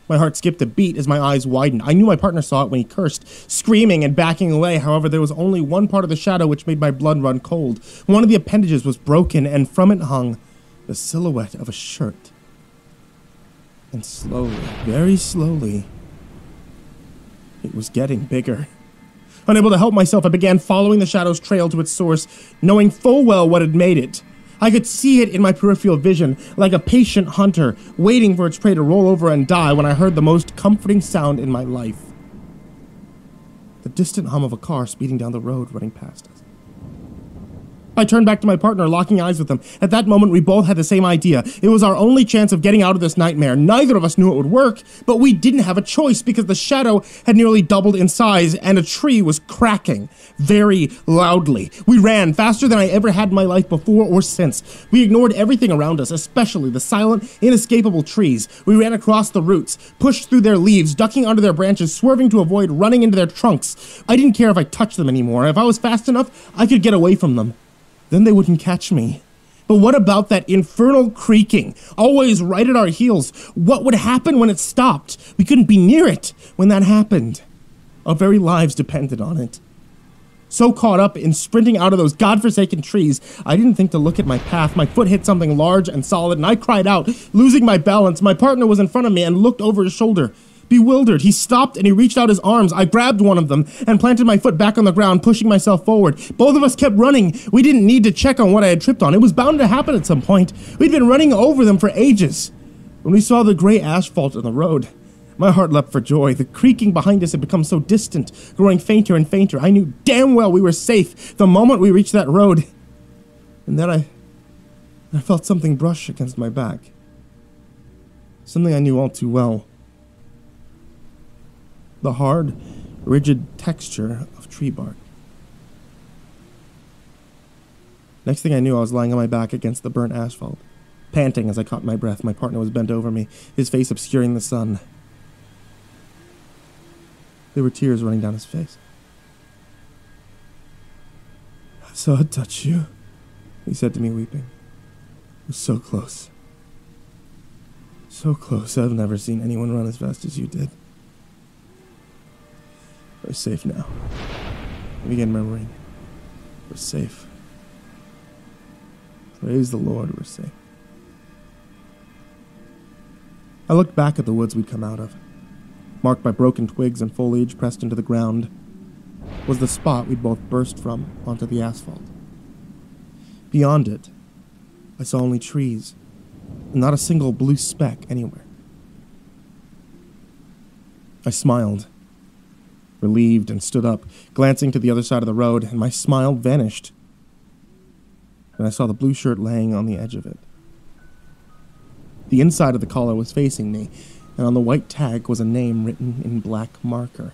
My heart skipped a beat as my eyes widened. I knew my partner saw it when he cursed, screaming and backing away. However, there was only one part of the shadow which made my blood run cold. One of the appendages was broken, and from it hung the silhouette of a shirt. And slowly, very slowly, it was getting bigger. Unable to help myself, I began following the shadow's trail to its source, knowing full well what had made it. I could see it in my peripheral vision, like a patient hunter, waiting for its prey to roll over and die when I heard the most comforting sound in my life. The distant hum of a car speeding down the road running past us. I turned back to my partner, locking eyes with him. At that moment, we both had the same idea. It was our only chance of getting out of this nightmare. Neither of us knew it would work, but we didn't have a choice because the shadow had nearly doubled in size and a tree was cracking very loudly. We ran faster than I ever had in my life before or since. We ignored everything around us, especially the silent, inescapable trees. We ran across the roots, pushed through their leaves, ducking under their branches, swerving to avoid running into their trunks. I didn't care if I touched them anymore. If I was fast enough, I could get away from them. Then they wouldn't catch me. But what about that infernal creaking, always right at our heels? What would happen when it stopped? We couldn't be near it when that happened. Our very lives depended on it. So caught up in sprinting out of those godforsaken trees, I didn't think to look at my path. My foot hit something large and solid, and I cried out, losing my balance. My partner was in front of me and looked over his shoulder. Bewildered, he stopped and he reached out his arms. I grabbed one of them and planted my foot back on the ground, pushing myself forward. Both of us kept running. We didn't need to check on what I had tripped on. It was bound to happen at some point. We'd been running over them for ages. When we saw the gray asphalt on the road, my heart leapt for joy. The creaking behind us had become so distant, growing fainter and fainter. I knew damn well we were safe the moment we reached that road. And then I felt something brush against my back. Something I knew all too well. The hard, rigid texture of tree bark. Next thing I knew, I was lying on my back against the burnt asphalt, panting as I caught my breath. My partner was bent over me, his face obscuring the sun. There were tears running down his face. I saw it touch you, he said to me, weeping. It was so close. So close. I've never seen anyone run as fast as you did. We're safe now. I began murmuring. We're safe. Praise the Lord, we're safe. I looked back at the woods we'd come out of. Marked by broken twigs and foliage pressed into the ground was the spot we'd both burst from onto the asphalt. Beyond it, I saw only trees, and not a single blue speck anywhere. I smiled, relieved, and stood up, glancing to the other side of the road, and my smile vanished when I saw the blue shirt laying on the edge of it. The inside of the collar was facing me, and on the white tag was a name written in black marker.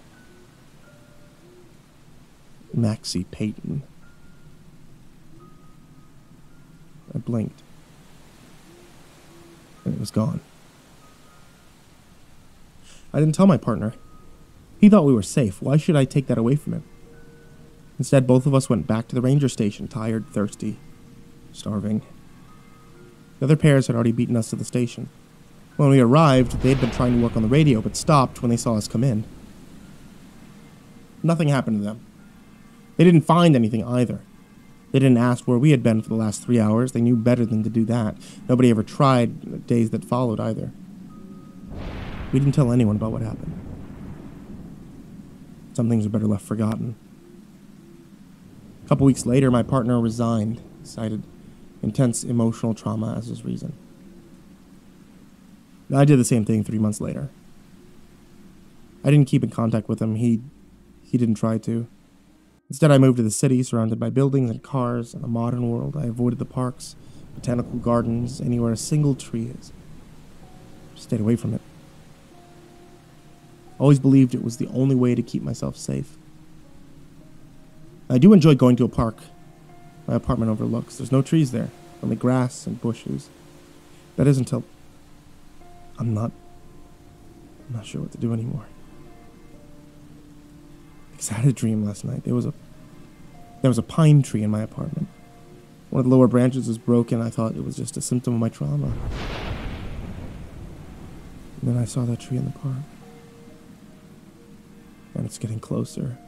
Maxie Peyton. I blinked, and it was gone. I didn't tell my partner. He thought we were safe. Why should I take that away from him? Instead, both of us went back to the ranger station, tired, thirsty, starving. The other pairs had already beaten us to the station. When we arrived, they had been trying to work on the radio, but stopped when they saw us come in. Nothing happened to them. They didn't find anything either. They didn't ask where we had been for the last 3 hours. They knew better than to do that. Nobody ever tried the days that followed either. We didn't tell anyone about what happened. Some things are better left forgotten. A couple weeks later, my partner resigned, cited intense emotional trauma as his reason. I did the same thing 3 months later. I didn't keep in contact with him. He didn't try to. Instead, I moved to the city, surrounded by buildings and cars. In a modern world, I avoided the parks, botanical gardens, anywhere a single tree is. Stayed away from it. Always believed it was the only way to keep myself safe. I do enjoy going to a park. My apartment overlooks. There's no trees there, only grass and bushes. That is until I'm not sure what to do anymore. Because I had a dream last night. There was a pine tree in my apartment. One of the lower branches was broken. I thought it was just a symptom of my trauma. And then I saw that tree in the park. And it's getting closer.